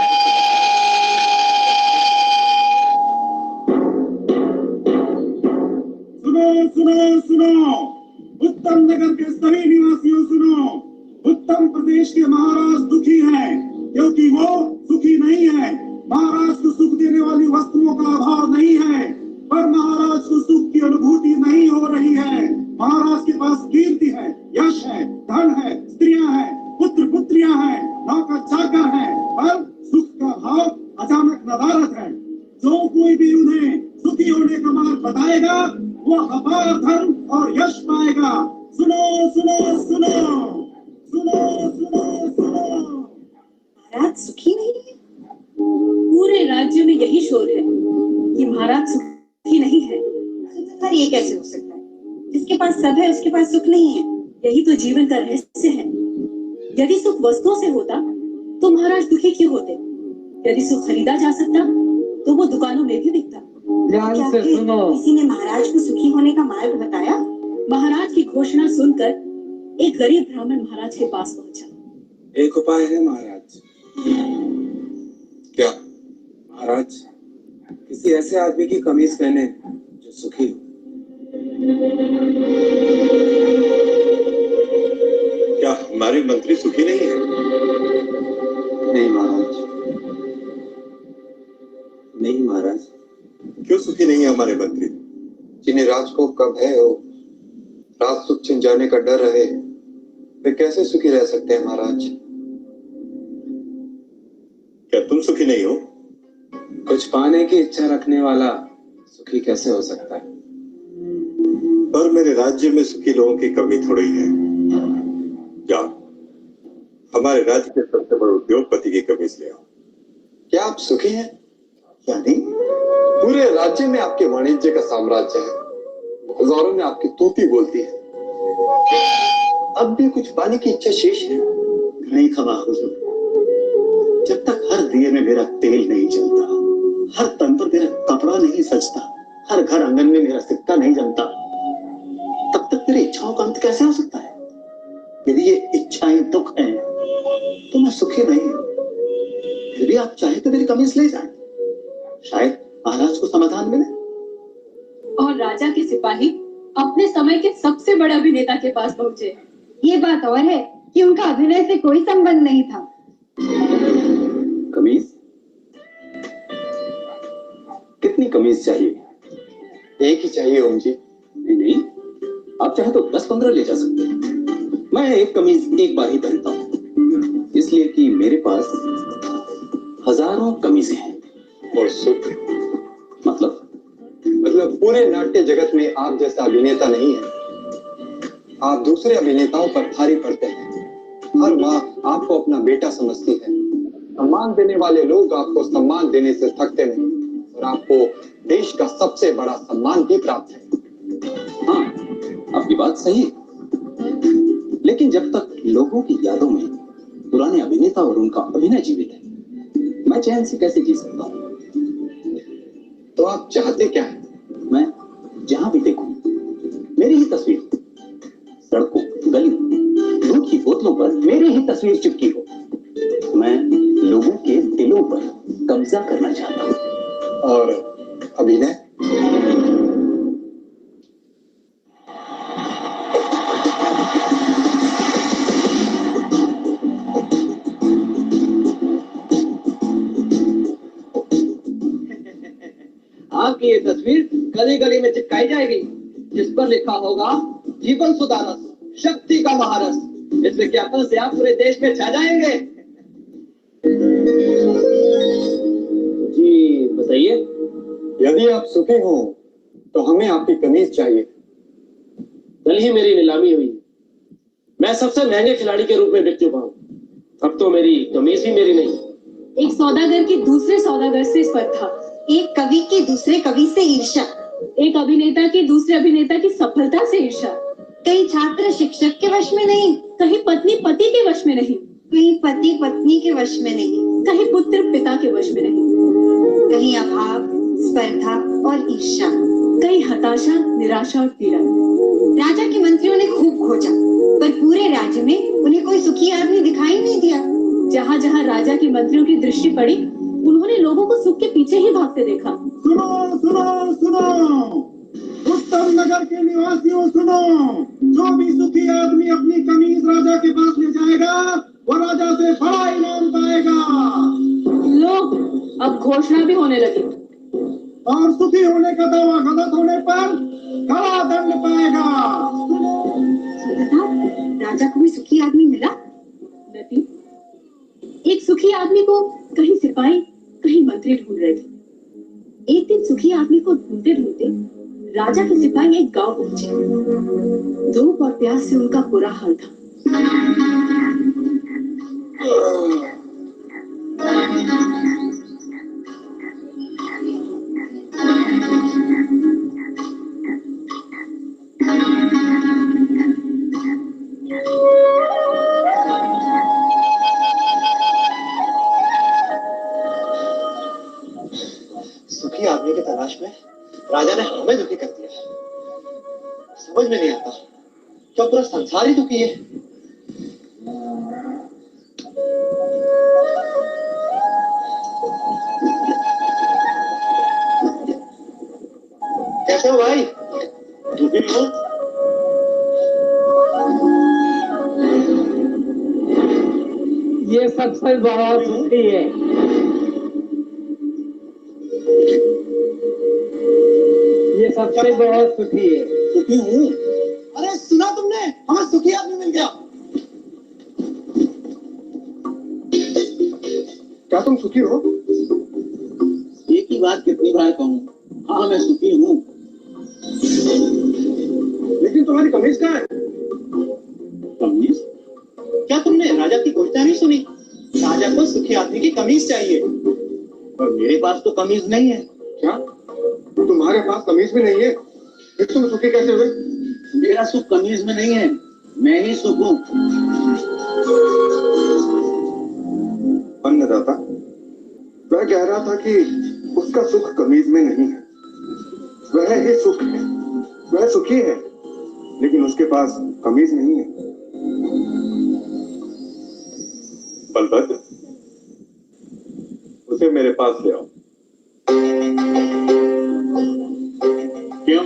सुनो सुनो सुनो, उत्तम नगर के सभी निवासियों सुनो। उत्तम प्रदेश के महाराज दुखी हैं क्योंकि वो सुखी नहीं है। महाराज को सुख देने वाली वस्तुओं का अभाव नहीं है, पर महाराज को सुख की अनुभूति नहीं हो रही है। महाराज के पास कीर्ति है, यश है, धन है, स्त्रियां हैं, पुत्र पुत्रियां हैं, नौकर चाकर हैं, पर सुख का भाव अचानक नदारद है। जो कोई भी उन्हें सुखी होने का मार्ग बताएगा वो अपार धन और यश पाएगा। सुनो सुनो सुनो सुनो सुनो सुनो। महाराज सुखी नहीं है? पूरे राज्य में यही शोर है कि महाराज सुखी नहीं है। पर ये कैसे हो सकता है? जिसके पास सब है उसके पास सुख नहीं है। यही तो जीवन का रहस्य है। यदि सुख वस्तुओं से होता तो महाराज दुखी क्यों होते? यदि सुख खरीदा जा सकता तो वो दुकानों में भी बिकता। ध्यान से सुनो। किसी ने महाराज को सुखी होने का मार्ग बताया? महाराज की घोषणा सुनकर एक गरीब ब्राह्मण महाराज के पास पहुंचा। एक उपाय है महाराज। क्या? महाराज, किसी ऐसे आदमी की कमीज पहने जो सुखी हो। क्या हमारे मंत्री सुखी नहीं है? नहीं महाराज, नहीं महाराज। क्यों सुखी नहीं है हमारे मंत्री? जिन्हें राज को कब है हो, राज सुख छिन जाने का डर रहे, वे कैसे सुखी रह सकते हैं महाराज? क्या तुम सुखी नहीं हो? कुछ पाने की इच्छा रखने वाला सुखी कैसे हो सकता है? पर मेरे राज्य में सुखी लोगों की कमी थोड़ी है। जाओ, हमारे राज्य के सबसे बड़े उद्योगपति की कमीज ले आओ। क्या आप सुखी हैं? यानी पूरे राज्य में आपके वाणिज्य का साम्राज्य है, बाजारों में आपकी तूती बोलती है। अब भी कुछ पाने की इच्छा शेष है? नहीं खबा हुजूर, जब तक हर दिए में मेरा तेल नहीं जलता, हर तन पर मेरा हर घर आंगन में मेरा सिक्का नहीं जमता, तब तक तेरी इच्छाओं का अंत कैसे हो सकता है? यदि ये इच्छाएं दुख हैं, तो मैं सुखी नहीं हूं। फिर भी आप चाहे तो मेरी कमीज ले जाएं, शायद महाराज को समाधान मिले। और राजा के सिपाही अपने समय के सबसे बड़े अभिनेता के पास पहुंचे। ये बात और है कि उनका अभिनय से कोई संबंध नहीं था। कमीज? कितनी कमीज चाहिए? एक ही चाहिए ओम जी। नहीं, आप चाहे तो 10-15 ले जा सकते हैं। मैं एक कमीज एक बार ही पहनता हूँ, इसलिए कि मेरे पास हजारों कमीजें हैं। और सुख? मतलब पूरे नाट्य जगत में आप जैसा अभिनेता नहीं है। आप दूसरे अभिनेताओं पर भारी पड़ते हैं। हर माँ आपको अपना बेटा समझती है। सम्मान देने वाले लोग आपको सम्मान देने से थकते नहीं, और आपको देश का सबसे बड़ा सम्मान भी प्राप्त है। हाँ, आपकी बात सही है, लेकिन जब तक लोगों की यादों में पुराने अभिनेता और उनका अभिनय जीवित है, मैं चैन से कैसे जी सकता हूँ? तो आप चाहते क्या हैं? मैं जहां भी देखूं मेरी ही तस्वीर, सड़कों, गलियों, दूध की बोतलों पर मेरी ही तस्वीर चिपकी हो। मैं लोगों के दिलों पर कब्जा करना चाहता हूं। और अभिनय? आपकी ये तस्वीर गली गली में चिपकाई जाएगी, जिस पर लिखा होगा जीवन सुधारस, शक्ति का महारस। इस विज्ञापन से आप पूरे देश में छा जाएंगे। जी बताइए। यदि आप सुखी हो तो हमें आपकी कमीज चाहिए। कल ही मेरी नीलामी हुई, मैं सबसे महंगे खिलाड़ी के रूप में बिक चुका हूँ। अब तो मेरी कमीज ही मेरी नहीं। एक सौदागर की दूसरे सौदागर से स्पर्धा, एक कवि की दूसरे कवि से ईर्ष्या, एक अभिनेता की दूसरे अभिनेता की सफलता से ईर्ष्या। कहीं छात्र शिक्षक के वश में नहीं, कहीं पत्नी पति के वश में नहीं, कहीं पति पत्नी के वश में नहीं, कहीं पुत्र पिता के वश में नहीं, कहीं अभाव, स्पर्धा और ईर्ष्या, कहीं हताशा, निराशा और पीड़ा। राजा के मंत्रियों ने खूब खोजा, पर पूरे राज्य में उन्हें कोई सुखी आदमी दिखाई नहीं दिया। जहाँ जहाँ राजा के मंत्रियों की दृष्टि पड़ी, उन्होंने लोगों को सुख के पीछे ही भागते देखा। सुनो सुनो सुनो, उत्तम नगर के निवासियों सुनो, जो भी सुखी आदमी अपनी कमीज राजा के पास ले जाएगा, वो राजा से बड़ा इनाम पाएगा। लोग अब घोषणा भी होने लगी, और सुखी होने का दावा गलत होने पर कड़ा दंड पाएगा। राजा को भी सुखी आदमी मिला। नती, एक सुखी आदमी को कहीं सिपाही कहीं मंत्री ढूंढ रहे थे। एक दिन सुखी आदमी को ढूंढते ढूंढते राजा के सिपाही एक गांव पहुंचे। धूप और प्यास से उनका बुरा हाल था। सुखी आदमी की तलाश में राजा ने हमें दुखी कर दिया। समझ में नहीं आता, क्या पूरा संसार ही दुखी है? कैसे हो भाई? दुखी हो? ये सबसे बहुत सुखी है। ये सबसे बहुत सुखी है। सुखी हूँ। अरे सुना तुमने, हमें सुखी आदमी मिल गया। क्या तुम सुखी हो? एक ही बात कितनी बार कहूँ? हाँ मैं सुखी हूँ। लेकिन तुम्हारी कमीज कहाँ है? कमीज? क्या तुमने राजा की घोषणा नहीं सुनी? राजा को सुखी आदमी की कमीज चाहिए, पर मेरे पास तो कमीज नहीं है। क्या तुम्हारे पास कमीज भी नहीं है? फिर तुम सुखी कैसे हुए? मेरा सुख कमीज में नहीं है, मैं ही सुख हूँ। अन्नदाता, वह कह रहा था कि उसका सुख कमीज में नहीं है। वह ही सुख है, वह सुखी है, लेकिन उसके पास कमीज नहीं है। बलभद्र, उसे मेरे पास ले आओ। क्यों?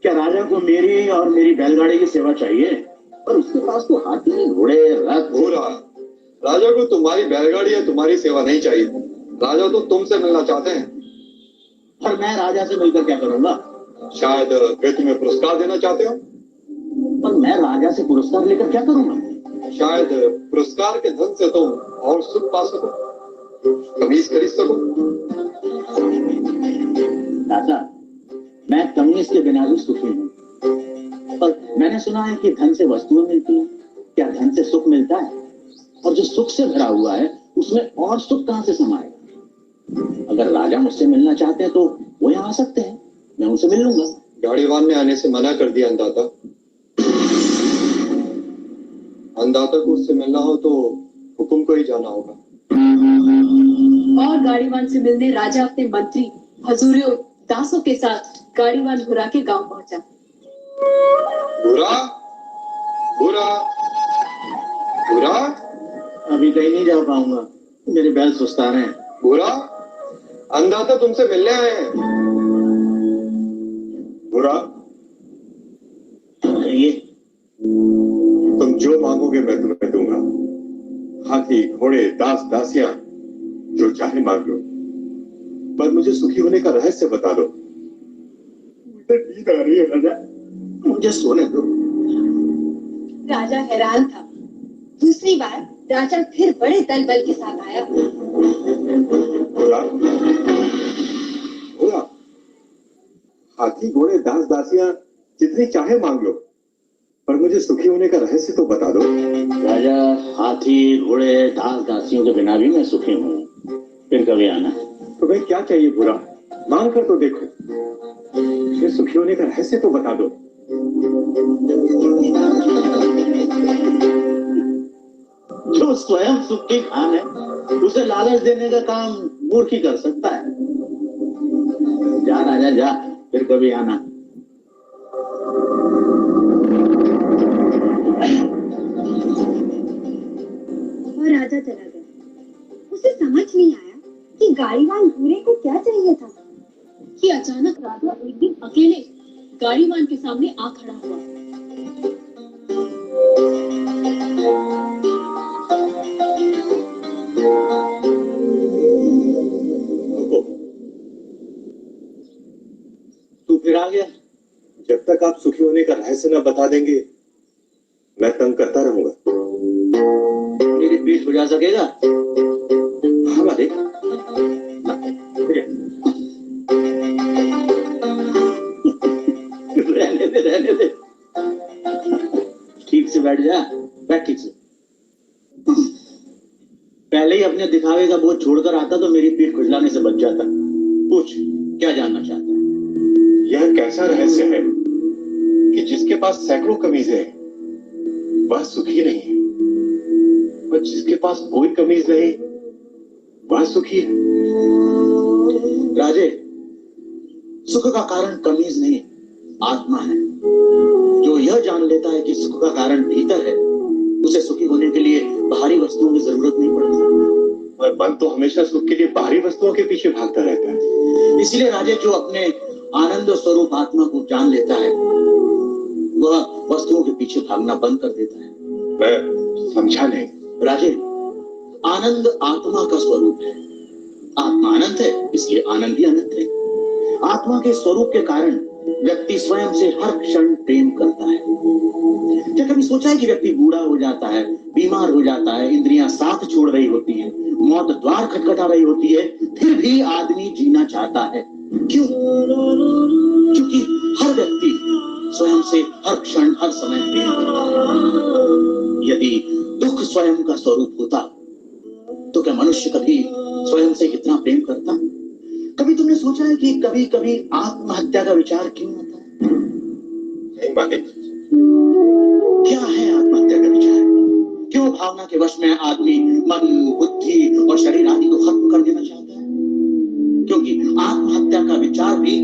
क्या राजा को मेरी और मेरी बैलगाड़ी की सेवा चाहिए? पर उसके पास तो हाथी, घोड़े, रथ। हो रहा, राजा को तुम्हारी बैलगाड़ी या तुम्हारी सेवा नहीं चाहिए। राजा तो तुमसे मिलना चाहते हैं। और मैं राजा से मिलकर क्या करूंगा? शायद वे तुम्हें पुरस्कार देना चाहते हो। पर मैं राजा से पुरस्कार लेकर क्या करूंगा? शायद पुरस्कार के धन से तुम और सुख पा सको, कमीज खरीद सको। राजा, मैं कमीज के बिना भी सुखी हूँ, पर मैंने सुना है कि धन से वस्तुएं मिलती हैं। क्या धन से सुख मिलता है? और जो सुख से भरा हुआ है उसमें और सुख कहां से समाएगा? अगर राजा मुझसे मिलना चाहते हैं तो वो यहाँ आ सकते हैं, मैं उनसे मिल लूंगा। गाड़ीवान ने आने से मना कर दिया अंदाता। अंदाता को उससे मिलना हो तो हुकुम को ही जाना होगा। और गाड़ीवान से मिलने राजा अपने मंत्री हजूरियों दासों के साथ गाड़ीवान भूरा के गांव पहुंचा। भूरा, भूरा, भूरा, अभी कहीं नहीं जा पाऊंगा, मेरे बैल सुस्ता रहे हैं। भूरा, अंदाता तुमसे मिलने आए हैं। भूरा, ये तुम जो मांगोगे मैं तुम्हें दूंगा। हाथी, घोड़े, दास, दासियां, जो चाहे मांग लो, पर मुझे सुखी होने का रहस्य बता दो। मुझे नींद आ रही है राजा, मुझे सोने दो। राजा हैरान था। दूसरी बार राजा फिर बड़े दल बल के साथ आया। भूरा, भूरा, हाथी, घोड़े, दास, दासियां जितनी चाहे मांग लो, पर मुझे सुखी होने का रहस्य तो बता दो। राजा, हाथी, घोड़े, दास, दासियों के बिना भी मैं सुखी हूँ, फिर कभी आना। तुम्हें क्या चाहिए भूरा? मांग कर तो देखो। मुझे सुखी होने का रहस्य तो बता दो। जो स्वयं सुख की खान है उसे लालच देने का काम मूर्ख ही कर सकता है। जा राजा जा, फिर कभी आना। और राजा चला गया। उसे समझ नहीं आया कि गाड़ीवान भूरे को क्या चाहिए था कि अचानक राजा एक दिन अकेले गाड़ीवान के सामने आ खड़ा हुआ। तू फिर आ गया? जब तक आप सुखी होने का रहस्य न बता देंगे मैं तंग करता रहूंगा। मेरी पीठ बुझा सकेगा? हाँ मालिक। रहने दे। ठीक से बैठ जा, बैठ ठीक से। पहले ही अपने दिखावे का बोझ छोड़कर आता तो मेरी पीठ खुजलाने से बच जाता। पूछ, क्या जानना चाहता है? यह कैसा रहस्य है कि जिसके पास सैकड़ों कमीजें वह सुखी नहीं है, और जिसके पास कोई कमीज नहीं वह सुखी है? राजे, सुख का कारण कमीज नहीं, आत्मा है। जो यह जान लेता है कि सुख का कारण भीतर है, उसे सुखी होने के लिए बाहरी वस्तुओं की जरूरत नहीं पड़ती। और मन तो हमेशा सुख के लिए बाहरी वस्तुओं के पीछे भागता रहता है। इसलिए राजे, जो अपने आनंद स्वरूप आत्मा को जान लेता है वह वस्तुओं के पीछे भागना बंद कर देता है। मैं समझा नहीं। राजे, आनंद आत्मा का स्वरूप है। आत्मा अनंत है, इसलिए आनंद भी अनंत है। आत्मा के स्वरूप के कारण व्यक्ति स्वयं से हर क्षण प्रेम करता है। क्या कभी सोचा है कि व्यक्ति बूढ़ा हो जाता है, बीमार हो जाता है, इंद्रियां साथ छोड़ रही होती हैं, मौत द्वार खटखटा रही होती है, फिर भी आदमी जीना चाहता है? क्यों? क्योंकि हर व्यक्ति स्वयं से हर क्षण हर समय प्रेम करता है। यदि दुख स्वयं का स्वरूप होता तो क्या मनुष्य कभी स्वयं से इतना प्रेम करता? कभी तुमने सोचा है कि कभी कभी आत्महत्या का विचार क्यों आता है? नहीं मालिक। क्या है आत्महत्या का विचार? क्यों भावना के वश में आदमी मन, बुद्धि और शरीर आदि को खत्म कर देना चाहता है? क्योंकि आत्महत्या का विचार भी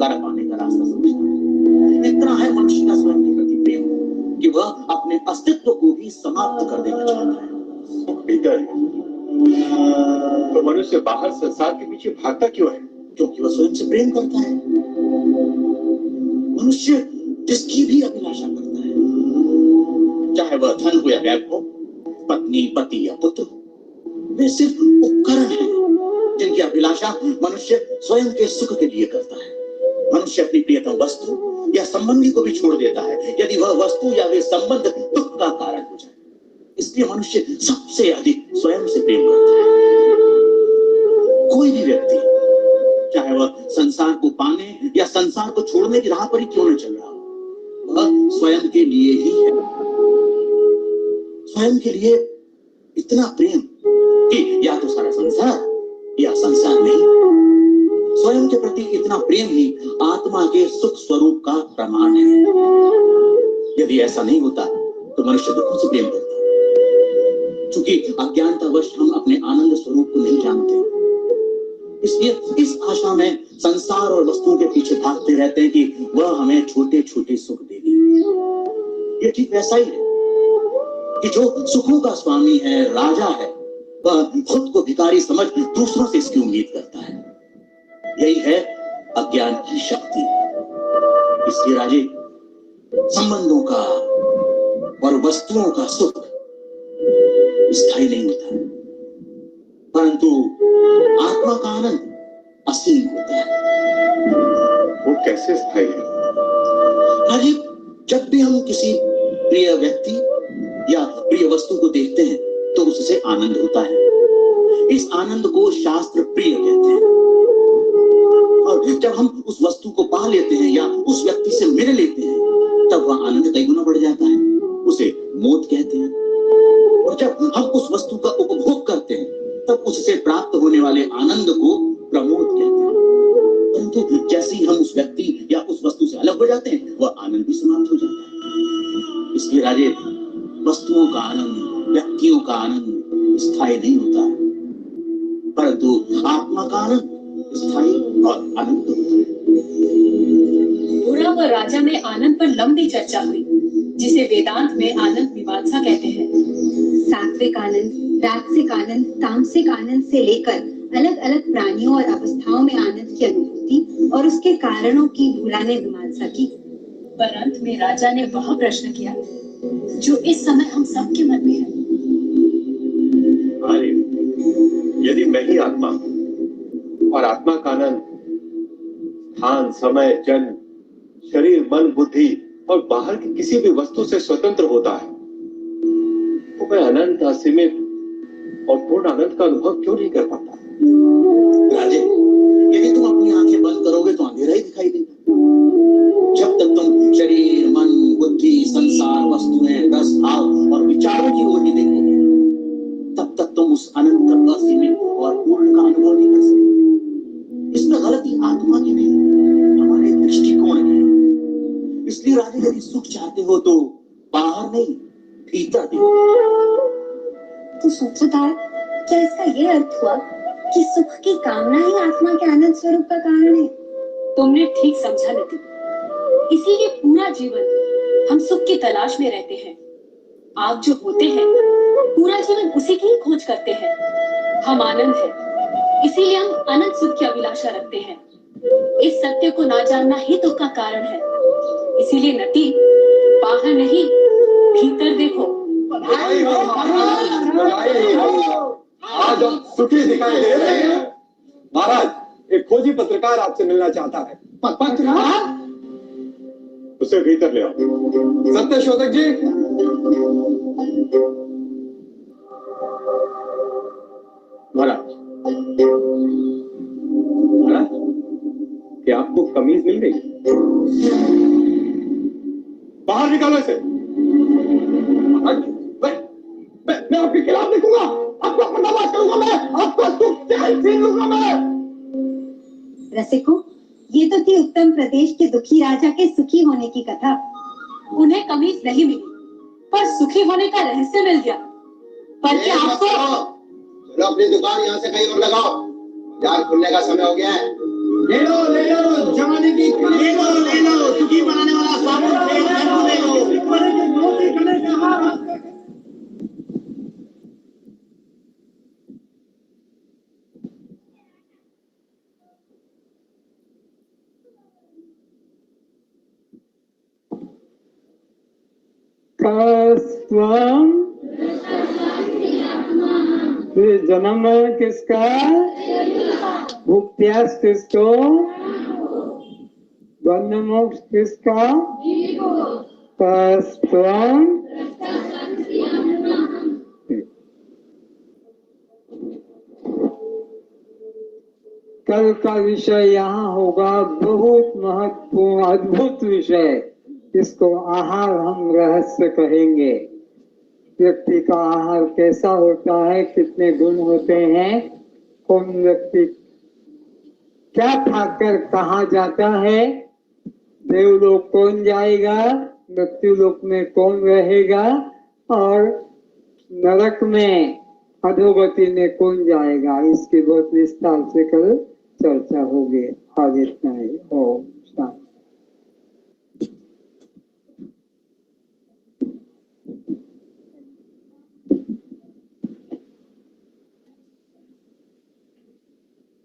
छुटकारा पाने का रास्ता समझता है। इतना है मनुष्य का स्वयं के प्रति प्रेम कि वह अपने अस्तित्व को भी समाप्त कर देना चाहता है। भीतर तो मनुष्य बाहर संसार के पीछे भागता क्यों है? क्योंकि वह स्वयं से प्रेम करता है। मनुष्य जिसकी भी अभिलाषा करता है, चाहे वह धन हो या वैभव हो, पत्नी, पति या पुत्र, वे सिर्फ उपकरण हैं जिनकी अभिलाषा मनुष्य स्वयं के सुख के लिए करता है। मनुष्य अपनी प्रियतम वस्तु या संबंधी को भी छोड़ देता है यदि वह वस्तु या वे संबंध दुख का कारण हो जाए। इसलिए मनुष्य सबसे अधिक स्वयं से प्रेम करता है। कोई भी व्यक्ति, चाहे वह संसार को पाने या संसार को छोड़ने की राह पर ही क्यों न चल रहा हो, वह स्वयं के लिए ही है। स्वयं के लिए इतना प्रेम कि या तो सारा संसार या संसार नहीं। स्वयं के प्रति इतना प्रेम ही आत्मा के सुख स्वरूप का प्रमाण है। यदि ऐसा नहीं होता तो मनुष्य दुखों से प्रेम करता। चूंकि अज्ञानतावश हम अपने आनंद स्वरूप को नहीं जानते, इसलिए इस आशा में संसार और वस्तुओं के पीछे भागते रहते हैं कि वह हमें छोटे छोटे सुख देगी। ये ठीक वैसा ही है कि जो सुखों का स्वामी है, राजा है, वह खुद को भिखारी समझ दूसरों से इसकी उम्मीद करता है। यही है अज्ञान की शक्ति। इसलिए राजे, संबंधों का और वस्तुओं का सुख स्थायी नहीं होता, परंतु आत्मा का आनंद असीम होता है। वो कैसे स्थायी है? राजे, जब भी हम किसी प्रिय व्यक्ति या प्रिय वस्तु को देखते हैं तो उससे आनंद होता है। इस आनंद को शास्त्र प्रिय कहते हैं। और जब हम उस वस्तु को पा लेते हैं या उस व्यक्ति से मिल लेते हैं तब वह आनंद कई गुना बढ़ जाता है। उसे मोद कहते हैं। और जब हम उस वस्तु का उपभोग करते हैं तब उससे प्राप्त होने वाले आनंद को प्रमोद कहते हैं। परंतु जैसे ही हम उस व्यक्ति या उस वस्तु से अलग हो जाते हैं वह आनंद भी समाप्त हो जाता है। इसलिए राजे, वस्तुओं का आनंद, व्यक्तियों का आनंद स्थायी नहीं होता, परंतु आत्मा का आनंद स्थायी और अनंत होता है। बुरा व राजा में आनंद पर लंबी चर्चा हुई, जिसे वेदांत में आनंद मीमांसा कहते हैं। सात्विक आनंद, राजसिक आनंद, तामसिक आनंद से लेकर अलग अलग प्राणियों और अवस्थाओं में आनंद की अनुभूति और उसके कारणों की बुरा ने मीमांसा की। पर अंत में राजा ने वह प्रश्न किया जो इस समय हम सबके मन में है। आर्य, यदि मैं ही आत्मा और आत्मा का आनंद स्थान, समय, जन्म, शरीर, मन, बुद्धि और बाहर की किसी भी वस्तु से स्वतंत्र होता है तो मैं अनंत, असीमित और पूर्ण आनंद का अनुभव क्यों नहीं कर पाता? राजे, यदि तुम अपनी आंखें बंद करोगे तो अंधेरा ही दिखाई देगा। जब तक तुम शरीर, मन, बुद्धि, संसार, वस्तुएं, रस, भाव और विचारों की ओर ही देखोगे तब तक तुम उस अनंत, असीमित और पूर्ण का अनुभव नहीं कर सकते। इसमें गलती आत्मा की नहीं, हमारे दृष्टिकोण की। इसलिए राजे, यदि सुख चाहते हो तो बाहर नहीं, भीतर देखो। तो सूत्रधार, क्या इसका ये अर्थ हुआ कि सुख की कामना ही आत्मा के आनंद स्वरूप का कारण है? तुमने ठीक समझा नती। इसीलिए पूरा जीवन हम सुख की तलाश में रहते हैं। आप जो होते हैं पूरा जीवन उसी की ही खोज करते हैं। हम आनंद है, इसीलिए हम अनंत सुख की अभिलाषा रखते हैं। इस सत्य को ना जानना ही दुख का कारण है। इसीलिए नती, बाहर नहीं भीतर देखो। आज हम सुखी दिखाई दे रहे हैं। महाराज, एक खोजी पत्रकार आपसे मिलना चाहता है। पत्रकार? उसे भीतर ले आओ। सत्य शोधक जी। महाराज, महाराज, क्या आपको कमीज मिल गई? बाहर निकालो इसे। मैं आपके खिलाफ लिखूंगा, आपको बर्दाश्त करूंगा, मैं आपको दुख जाहिर छीन लूंगा मैं। रसिको, ये तो थी उत्तम प्रदेश के दुखी राजा के सुखी होने की कथा। उन्हें कमीज नहीं मिली, पर सुखी होने का रहस्य मिल गया। पर क्या आपको चलो अपनी दुकान यहाँ से कहीं और लगाओ, बाजार खुलने का समय हो गया है। ले लो, जमाने की मृतस्त्वं, फिर जन्म मरण किसका? भुक्त्यास किसको? बंध मोक्ष किसका? तस्त्वं। कल का विषय यहाँ होगा बहुत महत्वपूर्ण अद्भुत विषय, इसको आहार हम रहस्य कहेंगे। व्यक्ति का आहार कैसा होता है, कितने गुण होते हैं, कौन व्यक्ति क्या खाकर कहाँ जाता है, देवलोक कौन जाएगा, मृत्यु लोक में कौन रहेगा, और नरक में अधोगति में कौन जाएगा, इसकी बहुत विस्तार से कल चर्चा होगी। आज इतना ही। ओम।